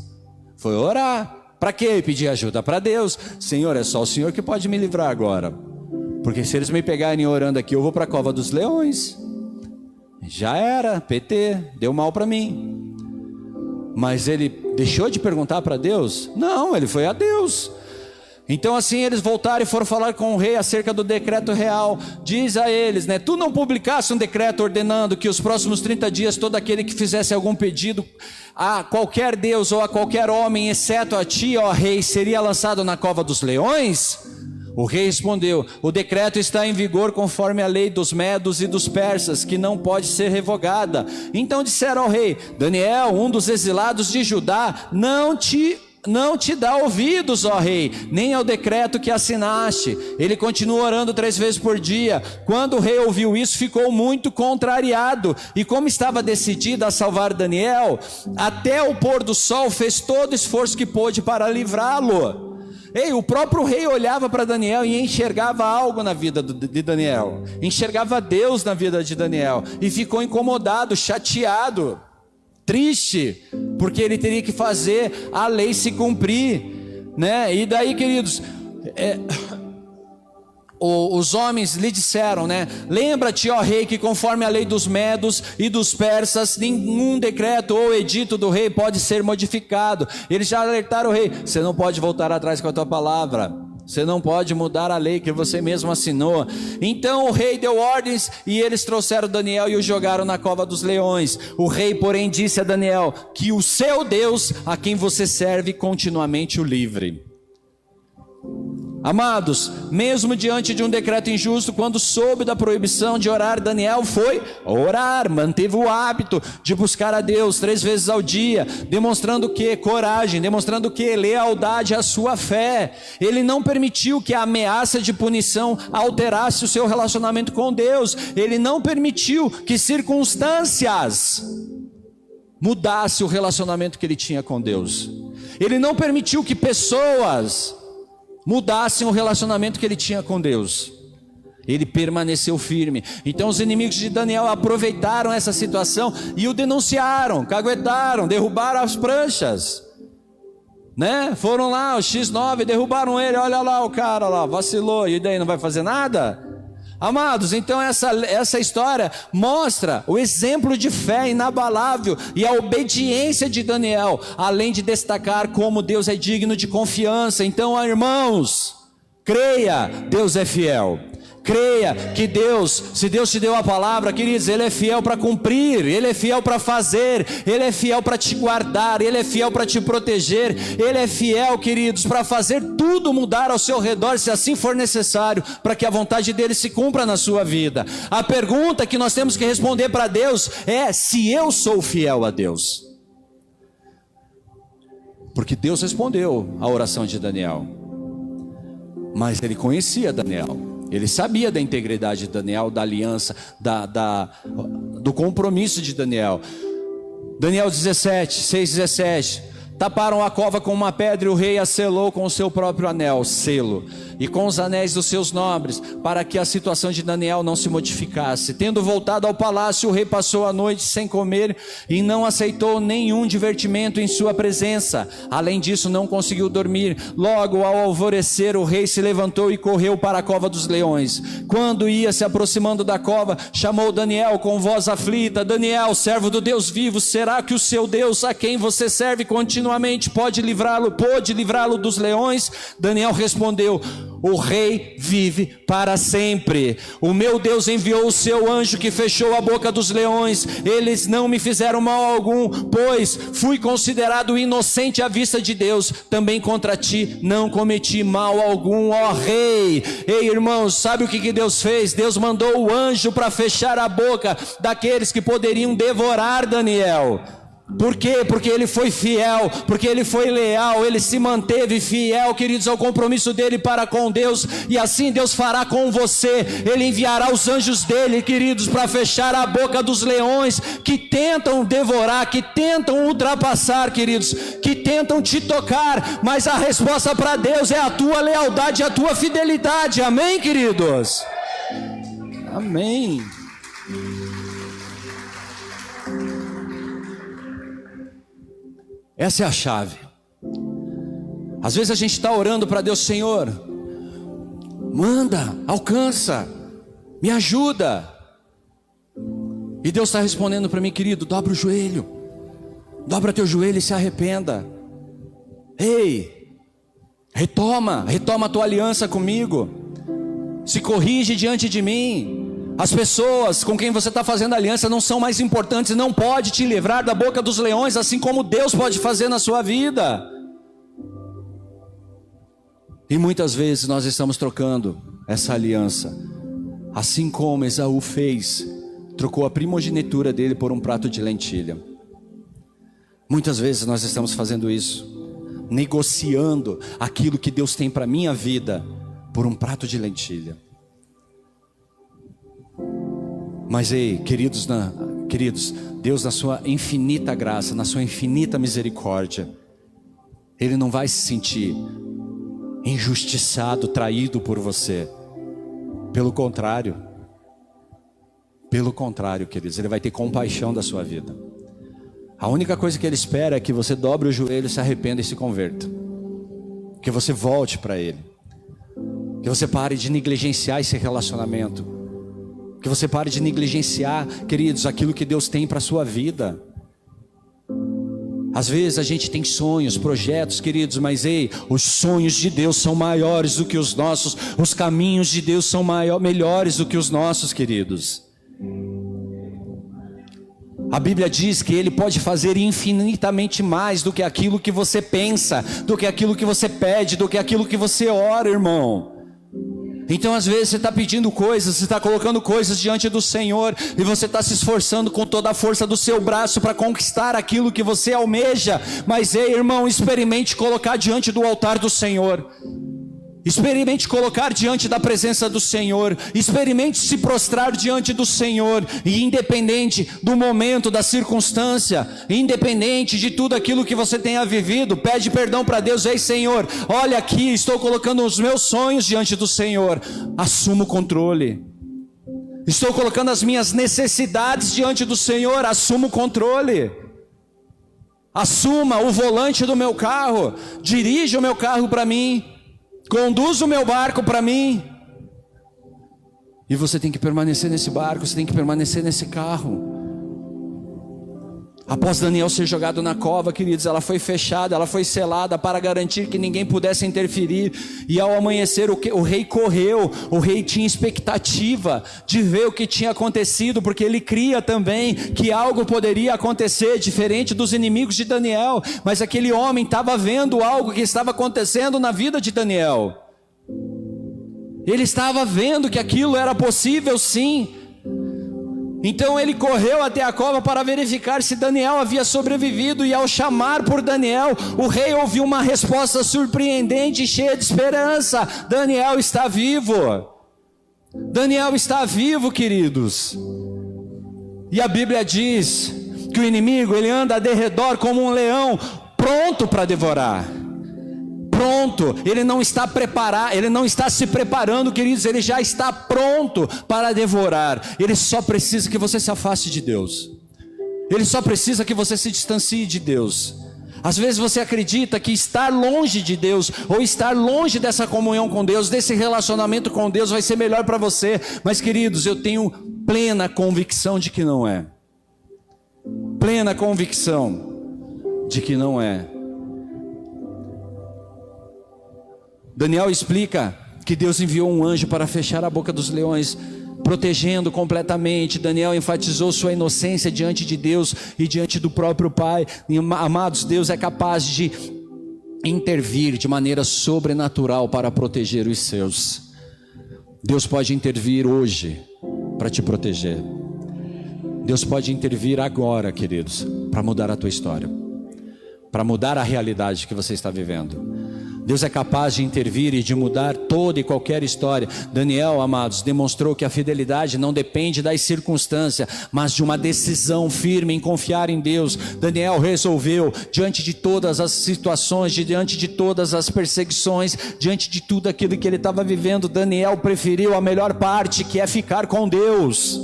Foi orar. Para quê? Pedir ajuda para Deus. Senhor, é só o Senhor que pode me livrar agora. Porque se eles me pegarem orando aqui, eu vou para a cova dos leões. Já era, PT, deu mal para mim. Mas ele deixou de perguntar para Deus? Não, ele foi a Deus. Então assim eles voltaram e foram falar com o rei acerca do decreto real. Diz a eles, né? Tu não publicaste um decreto ordenando que os próximos 30 dias todo aquele que fizesse algum pedido a qualquer Deus ou a qualquer homem, exceto a ti, ó rei, seria lançado na cova dos leões? O rei respondeu, o decreto está em vigor conforme a lei dos medos e dos persas, que não pode ser revogada. Então disseram ao rei, Daniel, um dos exilados de Judá, não te dá ouvidos, ó rei, nem ao decreto que assinaste. Ele continua orando 3 vezes por dia. Quando o rei ouviu isso, ficou muito contrariado, e como estava decidido a salvar Daniel, até o pôr do sol fez todo o esforço que pôde para livrá-lo. Ei, o próprio rei olhava para Daniel e enxergava algo na vida de Daniel, enxergava Deus na vida de Daniel, e ficou incomodado, chateado, triste, porque ele teria que fazer a lei se cumprir, né? E daí, queridos, os homens lhe disseram, né? Lembra-te, ó rei, que conforme a lei dos medos e dos persas, nenhum decreto ou edito do rei pode ser modificado. Eles já alertaram o rei, você não pode voltar atrás com a tua palavra, você não pode mudar a lei que você mesmo assinou. Então o rei deu ordens e eles trouxeram Daniel e o jogaram na cova dos leões. O rei, porém, disse a Daniel que o seu Deus, a quem você serve, continuamente o livre. Amados, mesmo diante de um decreto injusto, quando soube da proibição de orar, Daniel foi orar, manteve o hábito de buscar a Deus 3 vezes ao dia, demonstrando que coragem, demonstrando que lealdade à sua fé. Ele não permitiu que a ameaça de punição alterasse o seu relacionamento com Deus. Ele não permitiu que circunstâncias mudasse o relacionamento que ele tinha com Deus. Ele não permitiu que pessoas mudassem o relacionamento que ele tinha com Deus. Ele permaneceu firme. Então os inimigos de Daniel aproveitaram essa situação e o denunciaram, caguetaram, derrubaram as pranchas, né? Foram lá, o X9, derrubaram ele. Olha lá o cara lá, vacilou, e daí não vai fazer nada? Amados, então essa história mostra o exemplo de fé inabalável e a obediência de Daniel, além de destacar como Deus é digno de confiança. Então, irmãos, creia, Deus é fiel. Creia que Deus, se Deus te deu a palavra, queridos, Ele é fiel para cumprir, Ele é fiel para fazer, Ele é fiel para te guardar, Ele é fiel para te proteger, Ele é fiel, queridos, para fazer tudo mudar ao seu redor, se assim for necessário, para que a vontade dEle se cumpra na sua vida. A pergunta que nós temos que responder para Deus é se eu sou fiel a Deus. Porque Deus respondeu a oração de Daniel. Mas ele conhecia Daniel, ele sabia da integridade de Daniel, da aliança, do compromisso de Daniel. Daniel 6:17. Taparam a cova com uma pedra e o rei a selou com o seu próprio anel, selo, e com os anéis dos seus nobres, para que a situação de Daniel não se modificasse. Tendo voltado ao palácio, o rei passou a noite sem comer e não aceitou nenhum divertimento em sua presença. Além disso, não conseguiu dormir. Logo, ao alvorecer, o rei se levantou e correu para a cova dos leões. Quando ia se aproximando da cova, chamou Daniel com voz aflita: Daniel, servo do Deus vivo, será que o seu Deus, a quem você serve continuamente, pôde livrá-lo dos leões? Daniel respondeu: o rei vive para sempre. O meu Deus enviou o seu anjo que fechou a boca dos leões. Eles não me fizeram mal algum, pois fui considerado inocente à vista de Deus. Também contra ti não cometi mal algum, ó rei. Ei, irmãos, sabe o que Deus fez? Deus mandou o anjo para fechar a boca daqueles que poderiam devorar Daniel. Por quê? Porque ele foi fiel, porque ele foi leal, ele se manteve fiel, queridos, ao compromisso dele para com Deus. E assim Deus fará com você. Ele enviará os anjos dele, queridos, para fechar a boca dos leões que tentam devorar, que tentam ultrapassar, queridos, que tentam te tocar. Mas a resposta para Deus é a tua lealdade, a tua fidelidade. Amém, queridos? Amém. Essa é a chave. Às vezes a gente está orando para Deus: Senhor, manda, alcança, me ajuda. E Deus está respondendo para mim: querido, dobra o joelho, dobra teu joelho e se arrependa. Ei, retoma a tua aliança comigo, se corrige diante de mim. As pessoas com quem você está fazendo aliança não são mais importantes, não pode te livrar da boca dos leões, assim como Deus pode fazer na sua vida. E muitas vezes nós estamos trocando essa aliança, assim como Esaú fez, trocou a primogenitura dele por um prato de lentilha. Muitas vezes nós estamos fazendo isso, negociando aquilo que Deus tem para a minha vida por um prato de lentilha. Mas ei, queridos, Deus, na sua infinita graça, na sua infinita misericórdia, Ele não vai se sentir injustiçado, traído por você. Pelo contrário, queridos, Ele vai ter compaixão da sua vida. A única coisa que Ele espera é que você dobre o joelho, se arrependa e se converta, que você volte para Ele, que você pare de negligenciar esse relacionamento, que você pare de negligenciar, queridos, aquilo que Deus tem para a sua vida. Às vezes a gente tem sonhos, projetos, queridos, mas ei, os sonhos de Deus são maiores do que os nossos, os caminhos de Deus são melhores do que os nossos, queridos. A Bíblia diz que Ele pode fazer infinitamente mais do que aquilo que você pensa, do que aquilo que você pede, do que aquilo que você ora, irmão. Então às vezes você está pedindo coisas, você está colocando coisas diante do Senhor, e você está se esforçando com toda a força do seu braço para conquistar aquilo que você almeja. Mas ei, irmão, experimente colocar diante do altar do Senhor. Experimente colocar diante da presença do Senhor, experimente se prostrar diante do Senhor, e independente do momento, da circunstância, independente de tudo aquilo que você tenha vivido, pede perdão para Deus. Ei, Senhor, olha aqui, estou colocando os meus sonhos diante do Senhor, assuma o controle. Estou colocando as minhas necessidades diante do Senhor, assuma o controle. Assuma o volante do meu carro, dirija o meu carro para mim, conduz o meu barco para mim. E você tem que permanecer nesse barco, você tem que permanecer nesse carro. Após Daniel ser jogado na cova, queridos, ela foi fechada, ela foi selada para garantir que ninguém pudesse interferir. E ao amanhecer o rei correu, o rei tinha expectativa de ver o que tinha acontecido, porque ele cria também que algo poderia acontecer diferente dos inimigos de Daniel. Mas aquele homem estava vendo algo que estava acontecendo na vida de Daniel. Ele estava vendo que aquilo era possível, sim. Então ele correu até a cova para verificar se Daniel havia sobrevivido, e ao chamar por Daniel, o rei ouviu uma resposta surpreendente e cheia de esperança: Daniel está vivo. Daniel está vivo, queridos. E a Bíblia diz que o inimigo, ele anda a derredor como um leão, pronto para devorar. Pronto, ele não está preparado, ele não está se preparando, queridos, ele já está pronto para devorar. Ele só precisa que você se afaste de Deus. Ele só precisa que você se distancie de Deus. Às vezes você acredita que estar longe de Deus, ou estar longe dessa comunhão com Deus, desse relacionamento com Deus, vai ser melhor para você. Mas, queridos, eu tenho plena convicção de que não é. Plena convicção de que não é. Daniel explica que Deus enviou um anjo para fechar a boca dos leões, protegendo completamente. Daniel enfatizou sua inocência diante de Deus e diante do próprio Pai. Amados, Deus é capaz de intervir de maneira sobrenatural para proteger os seus. Deus pode intervir hoje para te proteger. Deus pode intervir agora, queridos, para mudar a tua história, para mudar a realidade que você está vivendo. Deus é capaz de intervir e de mudar toda e qualquer história. Daniel, amados, demonstrou que a fidelidade não depende das circunstâncias, mas de uma decisão firme em confiar em Deus. Daniel resolveu, diante de todas as situações, diante de todas as perseguições, diante de tudo aquilo que ele estava vivendo, Daniel preferiu a melhor parte, que é ficar com Deus,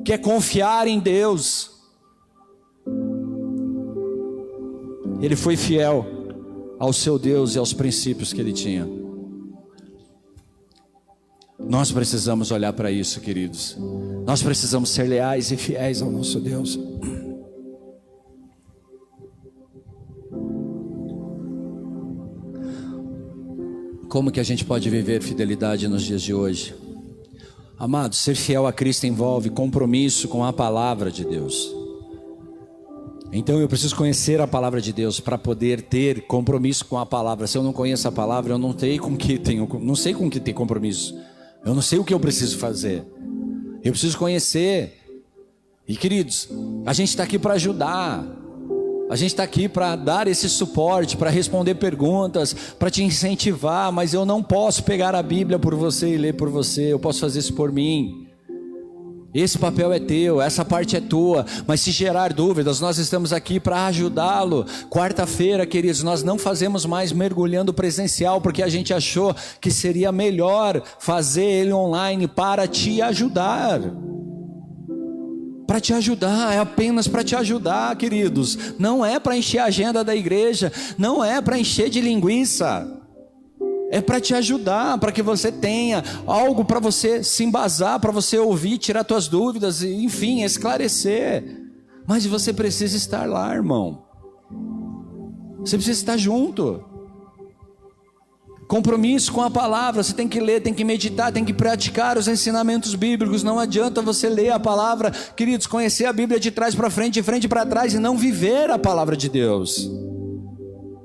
que é confiar em Deus. Ele foi fiel ao seu Deus e aos princípios que ele tinha. Nós precisamos olhar para isso, queridos. Nós precisamos ser leais e fiéis ao nosso Deus. Como que a gente pode viver fidelidade nos dias de hoje? Amados, ser fiel a Cristo envolve compromisso com a palavra de Deus. Então eu preciso conhecer a palavra de Deus para poder ter compromisso com a palavra. Se eu não conheço a palavra, eu não sei com que ter compromisso. Eu não sei o que eu preciso fazer. Eu preciso conhecer. E, queridos, a gente está aqui para ajudar. A gente está aqui para dar esse suporte, para responder perguntas, para te incentivar. Mas eu não posso pegar a Bíblia por você e ler por você. Eu posso fazer isso por mim. Esse papel é teu, essa parte é tua. Mas se gerar dúvidas, nós estamos aqui para ajudá-lo. Quarta-feira, queridos, nós não fazemos mais mergulhando presencial, porque a gente achou que seria melhor fazer ele online para te ajudar. Para te ajudar, é apenas para te ajudar, queridos. Não é para encher a agenda da igreja, não é para encher de linguiça. É para te ajudar, para que você tenha algo para você se embasar, para você ouvir, tirar tuas dúvidas, enfim, esclarecer. Mas você precisa estar lá, irmão. Você precisa estar junto. Compromisso com a palavra, você tem que ler, tem que meditar, tem que praticar os ensinamentos bíblicos. Não adianta você ler a palavra, queridos, conhecer a Bíblia de trás para frente, de frente para trás, e não viver a palavra de Deus.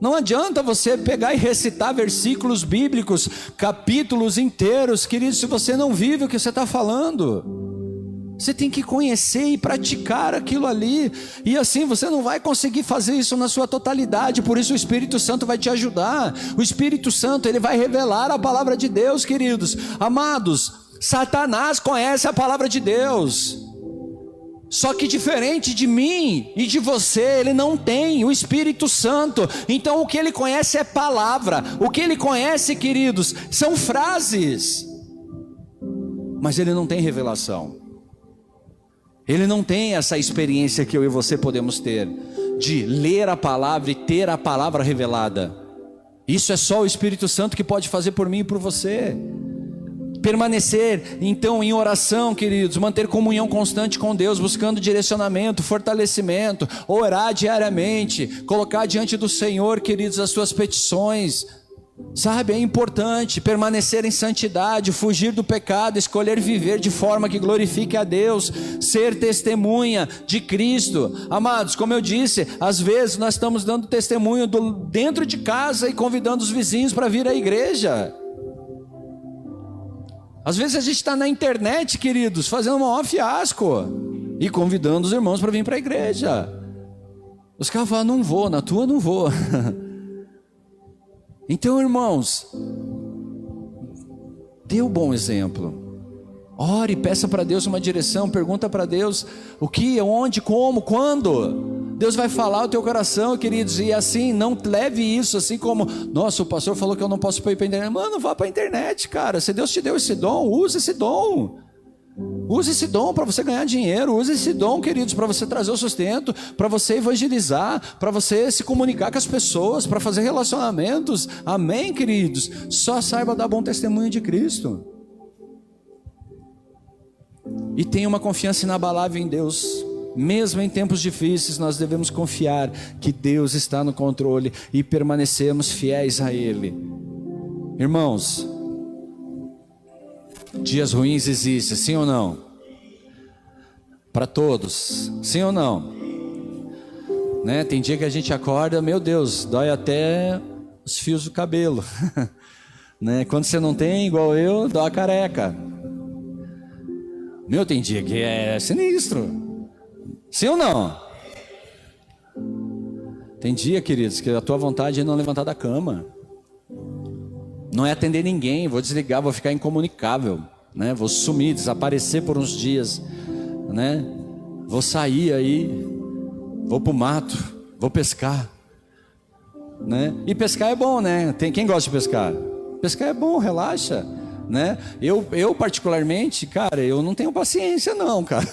Não adianta você pegar e recitar versículos bíblicos, capítulos inteiros, queridos, se você não vive o que você está falando. Você tem que conhecer e praticar aquilo ali, e assim você não vai conseguir fazer isso na sua totalidade. Por isso o Espírito Santo vai te ajudar. O Espírito Santo, ele vai revelar a palavra de Deus, queridos. Amados, Satanás conhece a palavra de Deus. Só que diferente de mim e de você, ele não tem o Espírito Santo. Então o que ele conhece é palavra. O que ele conhece, queridos, são frases. Mas ele não tem revelação. Ele não tem essa experiência que eu e você podemos ter, de ler a palavra e ter a palavra revelada. Isso é só o Espírito Santo que pode fazer por mim e por você. Permanecer então em oração, queridos, manter comunhão constante com Deus, buscando direcionamento, fortalecimento, orar diariamente, colocar diante do Senhor, queridos, as suas petições, sabe, é importante. Permanecer em santidade, fugir do pecado, escolher viver de forma que glorifique a Deus, ser testemunha de Cristo. Amados, como eu disse, às vezes nós estamos dando testemunho dentro de casa e convidando os vizinhos para vir à igreja. Às vezes a gente está na internet, queridos, fazendo um maior fiasco e convidando os irmãos para vir para a igreja. Os caras falam, não vou, na tua não vou. Então, irmãos, dê um bom exemplo. Ore, peça para Deus uma direção, pergunta para Deus o que, onde, como, quando. Deus vai falar o teu coração, queridos, e assim, não leve isso assim como, nossa, o pastor falou que eu não posso ir para a internet. Mano, vá para a internet, cara. Se Deus te deu esse dom, use esse dom. Use esse dom para você ganhar dinheiro, use esse dom, queridos, para você trazer o sustento, para você evangelizar, para você se comunicar com as pessoas, para fazer relacionamentos. Amém, queridos? Só saiba dar bom testemunho de Cristo. E tenha uma confiança inabalável em Deus. Mesmo em tempos difíceis, nós devemos confiar que Deus está no controle e permanecermos fiéis a Ele. Irmãos, dias ruins existem, sim ou não? Para todos, sim ou não? Né? Tem dia que a gente acorda, meu Deus, dói até os fios do cabelo. Né? Quando você não tem, igual eu, dói a careca. Meu, tem dia que é sinistro. Sim ou não? Tem dia, queridos, que a tua vontade é não levantar da cama. Não é atender ninguém, vou desligar, vou ficar incomunicável, né? Vou sumir, desaparecer por uns dias, né? Vou sair aí, vou pro mato, vou pescar, né? E pescar é bom, né? Tem quem gosta de pescar? Pescar é bom, relaxa, né? Eu particularmente, cara, eu não tenho paciência não, cara.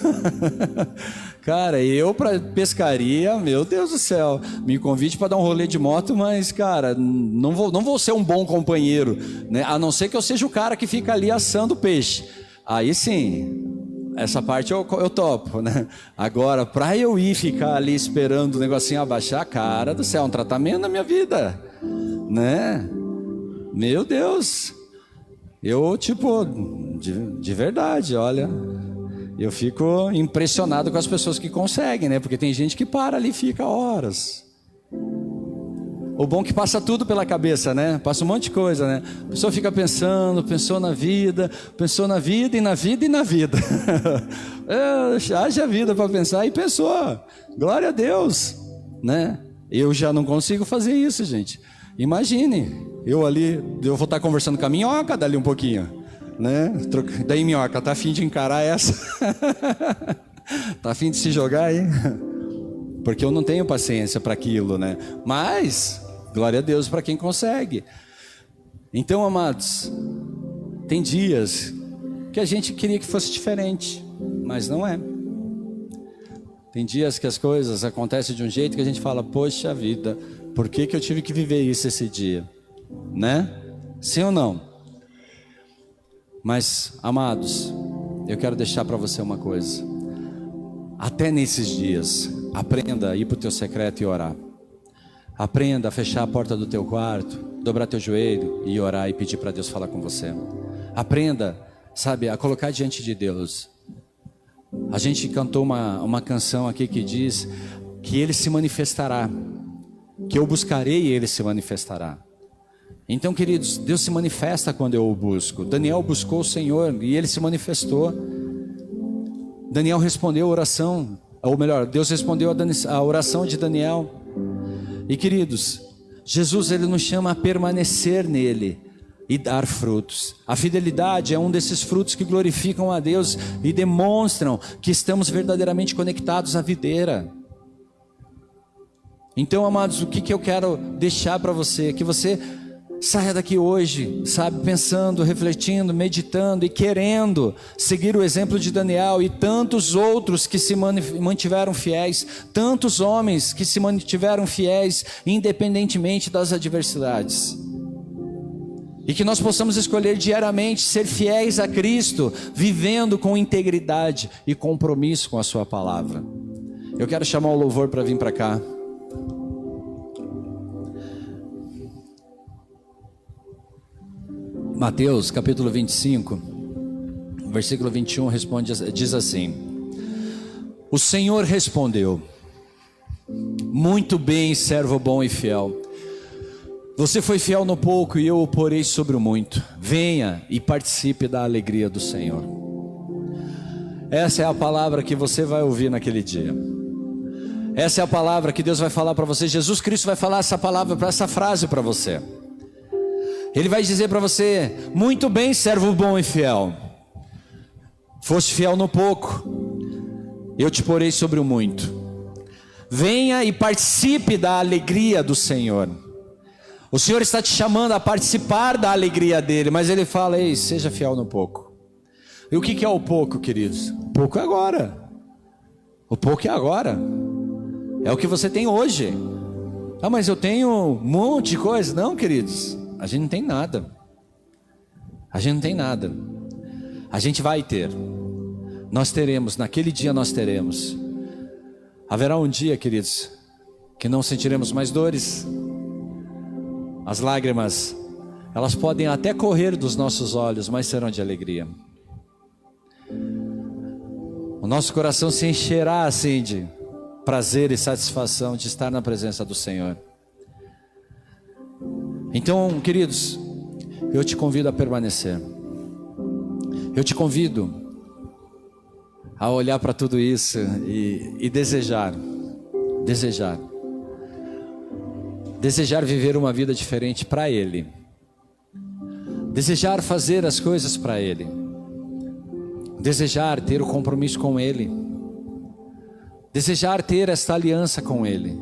Cara, eu para pescaria, meu Deus do céu, me convide para dar um rolê de moto, mas, cara, não vou ser um bom companheiro, né? A não ser que eu seja o cara que fica ali assando peixe. Aí sim, essa parte eu topo, né? Agora, para eu ir ficar ali esperando o negocinho abaixar, cara do céu, um tratamento na minha vida, né? Meu Deus, eu tipo, de verdade, olha... Eu fico impressionado com as pessoas que conseguem, né? Porque tem gente que para ali e fica horas. O bom é que passa tudo pela cabeça, né? Passa um monte de coisa, né? A pessoa fica pensando, pensou na vida e na vida e na vida. Haja vida para pensar e pensou. Glória a Deus, né? Eu já não consigo fazer isso, gente. Imagine, eu vou estar conversando com a minhoca dali um pouquinho. Né? Daí, minhoca, tá afim de encarar essa? Tá afim de se jogar aí? Porque eu não tenho paciência para aquilo, né? Mas, glória a Deus para quem consegue. Então, amados, tem dias que a gente queria que fosse diferente, mas não é. Tem dias que as coisas acontecem de um jeito que a gente fala, poxa vida, por que eu tive que viver isso esse dia? Né? Sim ou não? Mas, amados, eu quero deixar para você uma coisa. Até nesses dias, aprenda a ir para o teu secreto e orar. Aprenda a fechar a porta do teu quarto, dobrar teu joelho e orar e pedir para Deus falar com você. Aprenda, sabe, a colocar diante de Deus. A gente cantou uma canção aqui que diz que Ele se manifestará, que eu buscarei e Ele se manifestará. Então, queridos, Deus se manifesta quando eu o busco. Daniel buscou o Senhor e Ele se manifestou. Daniel respondeu a oração, ou melhor, Deus respondeu a oração de Daniel. E, queridos, Jesus, Ele nos chama a permanecer nele e dar frutos. A fidelidade é um desses frutos que glorificam a Deus e demonstram que estamos verdadeiramente conectados à videira. Então, amados, o que eu quero deixar para você? Que você saia daqui hoje, sabe, pensando, refletindo, meditando e querendo seguir o exemplo de Daniel e tantos outros que se mantiveram fiéis, tantos homens que se mantiveram fiéis independentemente das adversidades. E que nós possamos escolher diariamente ser fiéis a Cristo, vivendo com integridade e compromisso com a sua palavra. Eu quero chamar o louvor para vir para cá. Mateus capítulo 25, versículo 21 diz assim: O Senhor respondeu: Muito bem, servo bom e fiel. Você foi fiel no pouco e eu o porei sobre o muito. venha e participe da alegria do Senhor. Essa é a palavra que você vai ouvir naquele dia. Essa é a palavra que Deus vai falar para você. Jesus Cristo vai falar essa palavra, essa frase para você. Ele vai dizer para você: muito bem, servo bom e fiel. Foste fiel no pouco, eu te porei sobre o muito. Venha e participe da alegria do Senhor. O Senhor está te chamando a participar da alegria dele, mas ele fala: ei, seja fiel no pouco. E o que é o pouco, queridos? O pouco é agora. O pouco é agora. É o que você tem hoje. Ah, mas eu tenho um monte de coisa. Não, queridos, a gente não tem nada. A gente não tem nada. A gente vai ter. Nós teremos, naquele dia nós teremos. Haverá um dia, queridos, que não sentiremos mais dores. As lágrimas, elas podem até correr dos nossos olhos, mas serão de alegria. O nosso coração se encherá assim de prazer e satisfação de estar na presença do Senhor. Então, queridos, eu te convido a permanecer. Eu te convido a olhar para tudo isso e desejar viver uma vida diferente para Ele. Desejar fazer as coisas para Ele. Desejar ter o compromisso com Ele. Desejar ter esta aliança com Ele.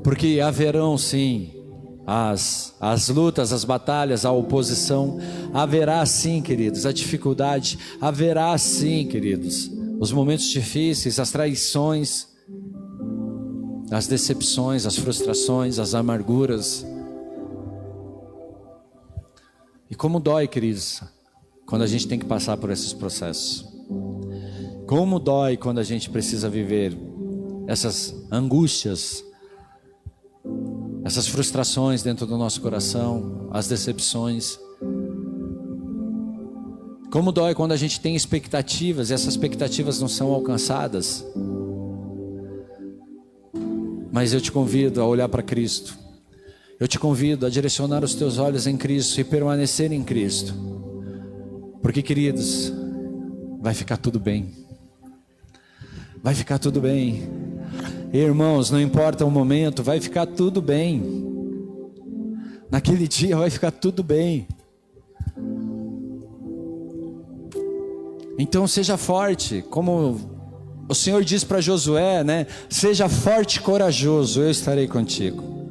Porque haverão sim as lutas, as batalhas, a oposição. Haverá sim, queridos, a dificuldade. Haverá sim, queridos, os momentos difíceis, as traições, as decepções, as frustrações, as amarguras. E como dói, queridos, quando a gente tem que passar por esses processos. Como dói quando a gente precisa viver essas angústias, essas frustrações dentro do nosso coração, as decepções. Como dói quando a gente tem expectativas e essas expectativas não são alcançadas. Mas eu te convido a olhar para Cristo. Eu te convido a direcionar os teus olhos em Cristo e permanecer em Cristo. Porque, queridos, vai ficar tudo bem. Vai ficar tudo bem. Irmãos, não importa o momento, vai ficar tudo bem. Naquele dia vai ficar tudo bem. Então seja forte, como o Senhor diz para Josué, né? Seja forte e corajoso, eu estarei contigo.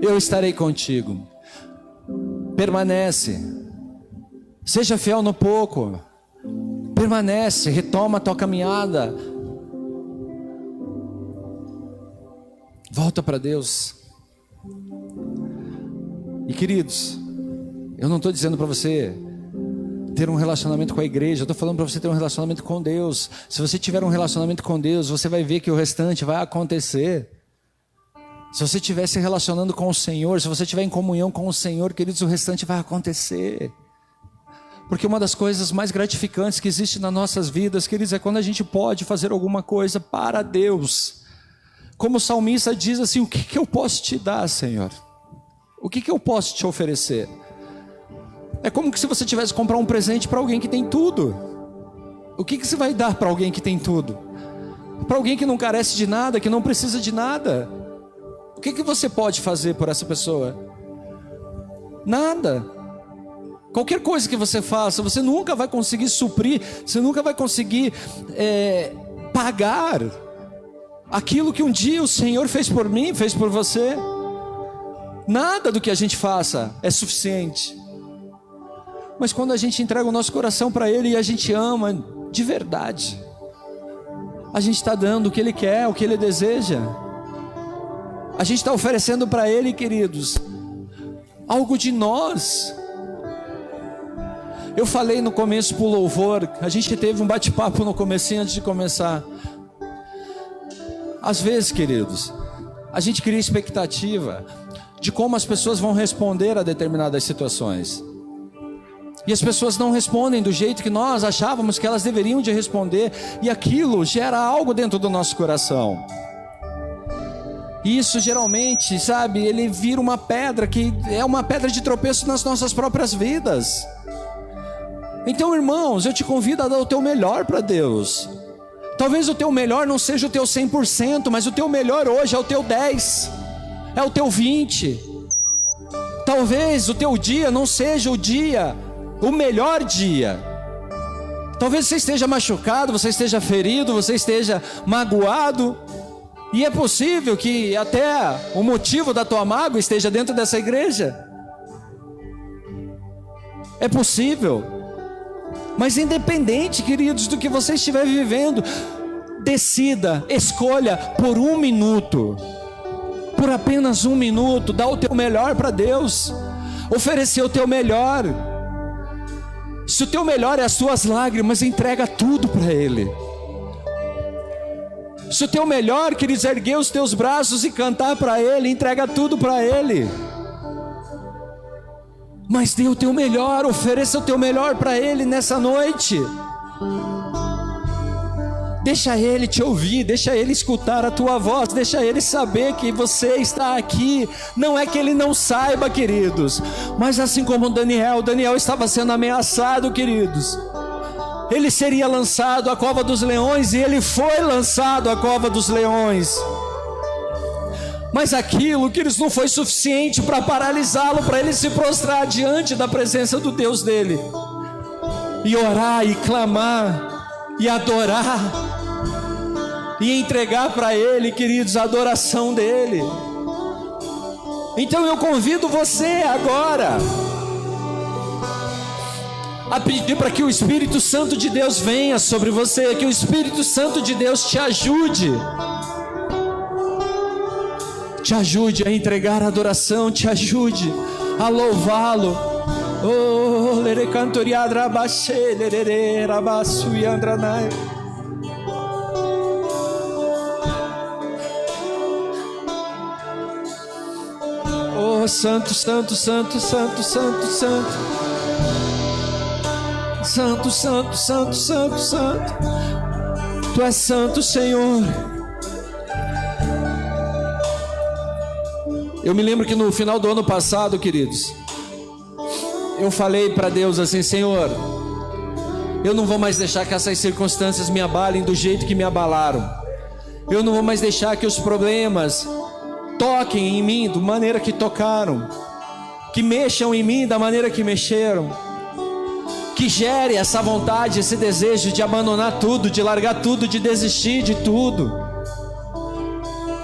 Eu estarei contigo. Permanece. Seja fiel no pouco. Permanece, retoma a tua caminhada. Volta para Deus. E queridos, eu não estou dizendo para você ter um relacionamento com a igreja, eu estou falando para você ter um relacionamento com Deus. Se você tiver um relacionamento com Deus, você vai ver que o restante vai acontecer. Se você estiver se relacionando com o Senhor, se você estiver em comunhão com o Senhor, queridos, o restante vai acontecer. Porque uma das coisas mais gratificantes que existe nas nossas vidas, queridos, é quando a gente pode fazer alguma coisa para Deus. Como o salmista diz assim: o que eu posso te dar, Senhor? O que eu posso te oferecer? É como que se você tivesse que comprar um presente para alguém que tem tudo. O que você vai dar para alguém que tem tudo? Para alguém que não carece de nada, que não precisa de nada. O que você pode fazer por essa pessoa? Nada. Qualquer coisa que você faça, você nunca vai conseguir suprir, você nunca vai conseguir pagar aquilo que um dia o Senhor fez por mim, fez por você. Nada do que a gente faça é suficiente. Mas quando a gente entrega o nosso coração para Ele e a gente ama de verdade, a gente está dando o que Ele quer, o que Ele deseja. A gente está oferecendo para Ele, queridos, algo de nós. Eu falei no começo pro louvor, a gente teve um bate-papo no comecinho antes de começar. Às vezes, queridos, a gente cria expectativa de como as pessoas vão responder a determinadas situações. E as pessoas não respondem do jeito que nós achávamos que elas deveriam de responder. E aquilo gera algo dentro do nosso coração. E isso geralmente, sabe, ele vira uma pedra que é uma pedra de tropeço nas nossas próprias vidas. Então, irmãos, eu te convido a dar o teu melhor para Deus. Talvez o teu melhor não seja o teu 100%, mas o teu melhor hoje é o teu 10%, é o teu 20%. Talvez o teu dia não seja o melhor dia. Talvez você esteja machucado, você esteja ferido, você esteja magoado. E é possível que até o motivo da tua mágoa esteja dentro dessa igreja. É possível. Mas independente, queridos, do que você estiver vivendo, decida, escolha por 1 minuto, por apenas 1 minuto, dá o teu melhor para Deus, oferecer o teu melhor. Se o teu melhor é as tuas lágrimas, entrega tudo para Ele. Se o teu melhor, queridos, erguer os teus braços e cantar para Ele, entrega tudo para Ele. Mas dê o teu melhor, ofereça o teu melhor para Ele nessa noite. Deixa Ele te ouvir, deixa Ele escutar a tua voz, deixa Ele saber que você está aqui. Não é que Ele não saiba, queridos, mas assim como Daniel estava sendo ameaçado, queridos. Ele seria lançado à cova dos leões, e ele foi lançado à cova dos leões. Mas aquilo, queridos, não foi suficiente para paralisá-lo, para ele se prostrar diante da presença do Deus dele, e orar, e clamar, e adorar, e entregar para Ele, queridos, a adoração dele. Então eu convido você agora a pedir para que o Espírito Santo de Deus venha sobre você, que o Espírito Santo de Deus te ajude a entregar a adoração, te ajude a louvá-lo. Oh, lere cantoriadra baixê, lerere rabaçu e andranai. Oh, santo, santo, santo, santo, santo, santo. Santo, santo, santo, santo, santo. Tu és santo, Senhor. Eu me lembro que no final do ano passado, queridos, eu falei para Deus assim: Senhor, eu não vou mais deixar que essas circunstâncias me abalem do jeito que me abalaram. Eu não vou mais deixar que os problemas toquem em mim da maneira que tocaram, que mexam em mim da maneira que mexeram, que gere essa vontade, esse desejo de abandonar tudo, de largar tudo, de desistir de tudo.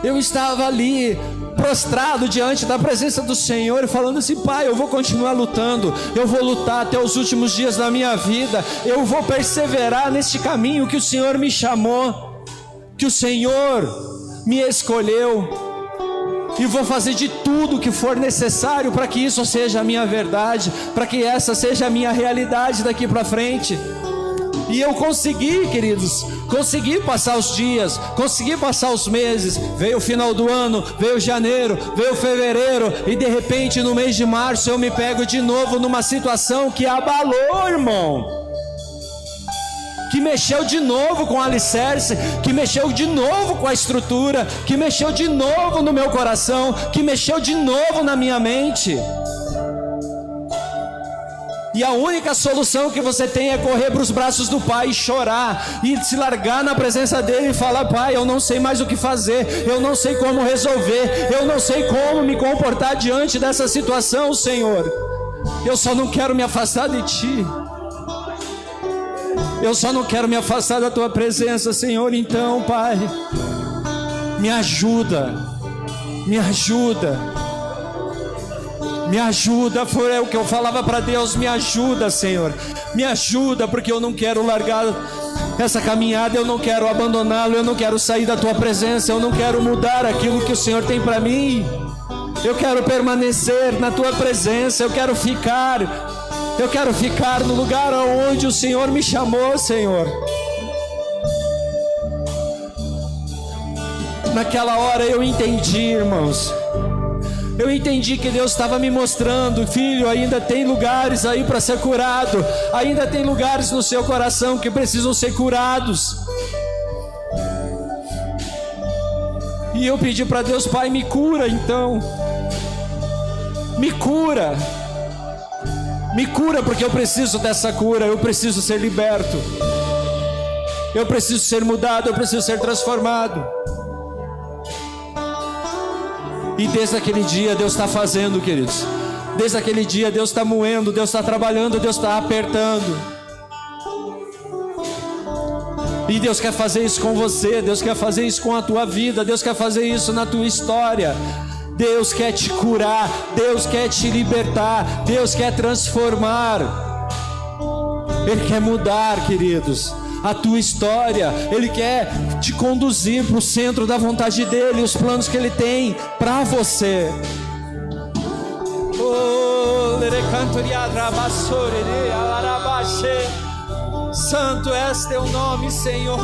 Eu estava ali prostrado diante da presença do Senhor, falando assim: Pai, eu vou continuar lutando, eu vou lutar até os últimos dias da minha vida, eu vou perseverar neste caminho que o Senhor me chamou, que o Senhor me escolheu, e vou fazer de tudo que for necessário para que isso seja a minha verdade, para que essa seja a minha realidade daqui para frente. E eu consegui, queridos, consegui passar os dias, consegui passar os meses. Veio o final do ano, veio janeiro, veio fevereiro, e de repente no mês de março eu me pego de novo numa situação que abalou, irmão, que mexeu de novo com o alicerce, que mexeu de novo com a estrutura, que mexeu de novo no meu coração, que mexeu de novo na minha mente. E a única solução que você tem é correr para os braços do Pai e chorar, e se largar na presença dele e falar: Pai, eu não sei mais o que fazer, eu não sei como resolver, eu não sei como me comportar diante dessa situação, Senhor. Eu só não quero me afastar de Ti, eu só não quero me afastar da Tua presença, Senhor. Então, Pai, me ajuda, me ajuda. Me ajuda, foi o que eu falava para Deus: me ajuda, Senhor, me ajuda, porque eu não quero largar essa caminhada, eu não quero abandoná-lo, eu não quero sair da Tua presença, eu não quero mudar aquilo que o Senhor tem para mim. Eu quero permanecer na Tua presença, eu quero ficar no lugar onde o Senhor me chamou, Senhor. Naquela hora eu entendi, irmãos. Eu entendi que Deus estava me mostrando: filho, ainda tem lugares aí para ser curado, ainda tem lugares no seu coração que precisam ser curados. E eu pedi para Deus: Pai, me cura então. Me cura. Me cura, porque eu preciso dessa cura. Eu preciso ser liberto. Eu preciso ser mudado. Eu preciso ser transformado. E desde aquele dia Deus está fazendo, queridos. Desde aquele dia Deus está moendo, Deus está trabalhando, Deus está apertando. E Deus quer fazer isso com você. Deus quer fazer isso com a tua vida. Deus quer fazer isso na tua história. Deus quer te curar. Deus quer te libertar. Deus quer transformar. Ele quer mudar, queridos, a tua história. Ele quer te conduzir para o centro da vontade dele, os planos que ele tem para você. Santo és teu nome, Senhor.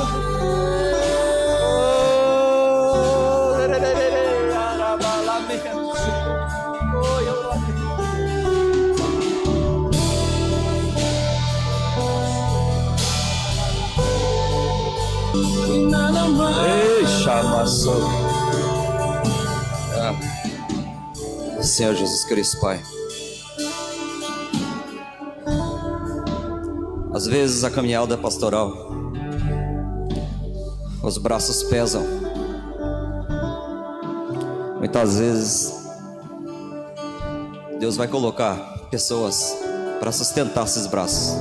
Ei, chamaçou. Senhor Jesus Cristo, Pai. Às vezes a caminhada pastoral, os braços pesam. Muitas vezes Deus vai colocar pessoas para sustentar esses braços.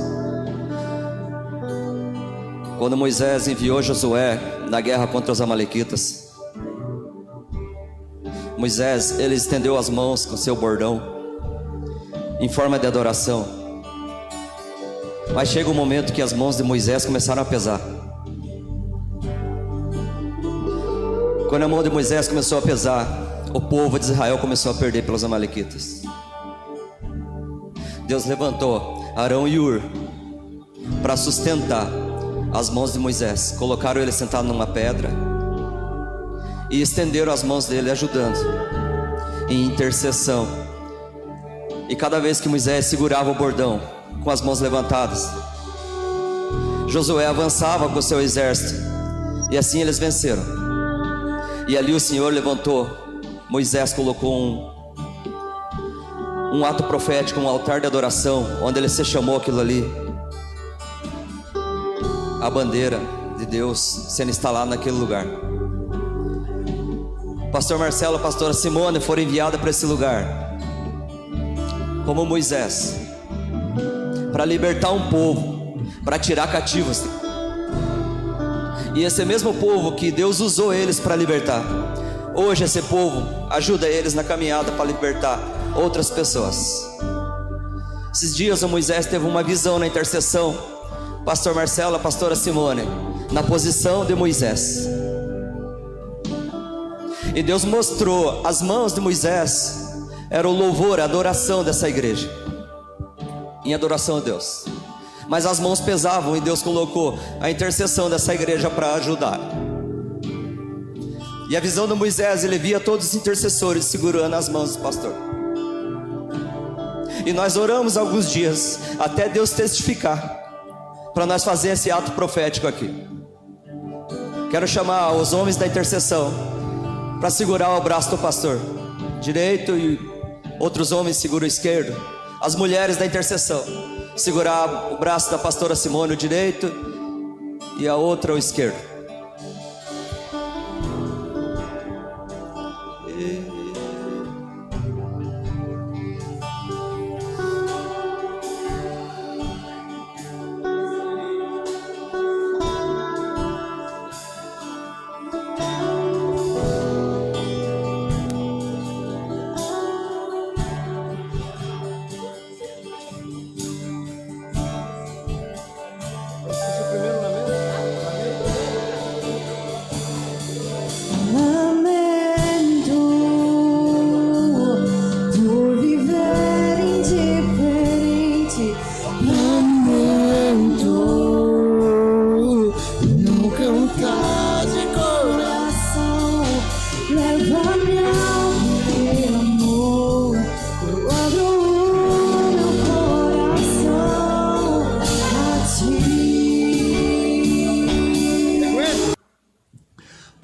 Quando Moisés enviou Josué na guerra contra os amalequitas, Moisés, ele estendeu as mãos com seu bordão em forma de adoração. Mas chega um momento que as mãos de Moisés começaram a pesar. Quando a mão de Moisés começou a pesar, o povo de Israel começou a perder pelos amalequitas. Deus levantou Arão e Hur para sustentar as mãos de Moisés. Colocaram ele sentado numa pedra e estenderam as mãos dele, ajudando em intercessão. E cada vez que Moisés segurava o bordão com as mãos levantadas, Josué avançava com o seu exército, e assim eles venceram. E ali o Senhor levantou, Moisés colocou um ato profético, um altar de adoração, onde ele se chamou aquilo ali, a bandeira de Deus sendo instalada naquele lugar. Pastor Marcelo, a pastora Simone foram enviadas para esse lugar como Moisés, para libertar um povo, para tirar cativos. E esse mesmo povo que Deus usou eles para libertar, hoje esse povo ajuda eles na caminhada para libertar outras pessoas. Esses dias o Moisés teve uma visão na intercessão, pastor Marcelo, a pastora Simone, na posição de Moisés. E Deus mostrou as mãos de Moisés, era o louvor, a adoração dessa igreja, em adoração a Deus. Mas as mãos pesavam e Deus colocou a intercessão dessa igreja para ajudar. E a visão de Moisés, ele via todos os intercessores segurando as mãos do pastor. E nós oramos alguns dias até Deus testificar, para nós fazer esse ato profético aqui. Quero chamar os homens da intercessão para segurar o braço do pastor direito, e outros homens seguram o esquerdo. As mulheres da intercessão segurar o braço da pastora Simone, o direito, e a outra o esquerdo.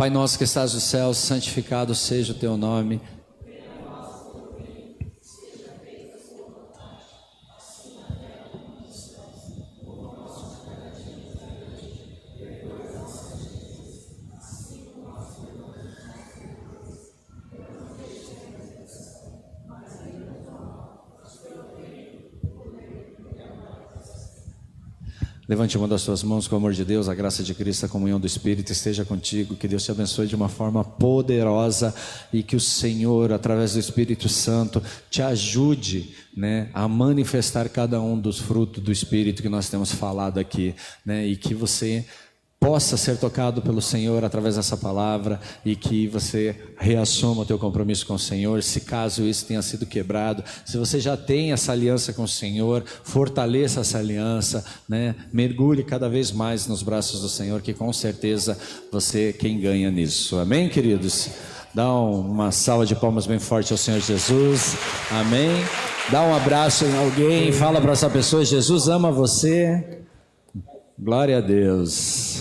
Pai nosso que estás nos céus, santificado seja o teu nome. Levante uma das suas mãos com o amor de Deus, a graça de Cristo, a comunhão do Espírito esteja contigo, que Deus te abençoe de uma forma poderosa e que o Senhor, através do Espírito Santo, te ajude, né, a manifestar cada um dos frutos do Espírito que nós temos falado aqui, né, e que você possa ser tocado pelo Senhor através dessa palavra e que você reassuma o teu compromisso com o Senhor, se caso isso tenha sido quebrado. Se você já tem essa aliança com o Senhor, fortaleça essa aliança, né? Mergulhe cada vez mais nos braços do Senhor, que com certeza você é quem ganha nisso. Amém, queridos? Dá uma salva de palmas bem forte ao Senhor Jesus. Amém. Dá um abraço em alguém, fala para essa pessoa: Jesus ama você. Glória a Deus.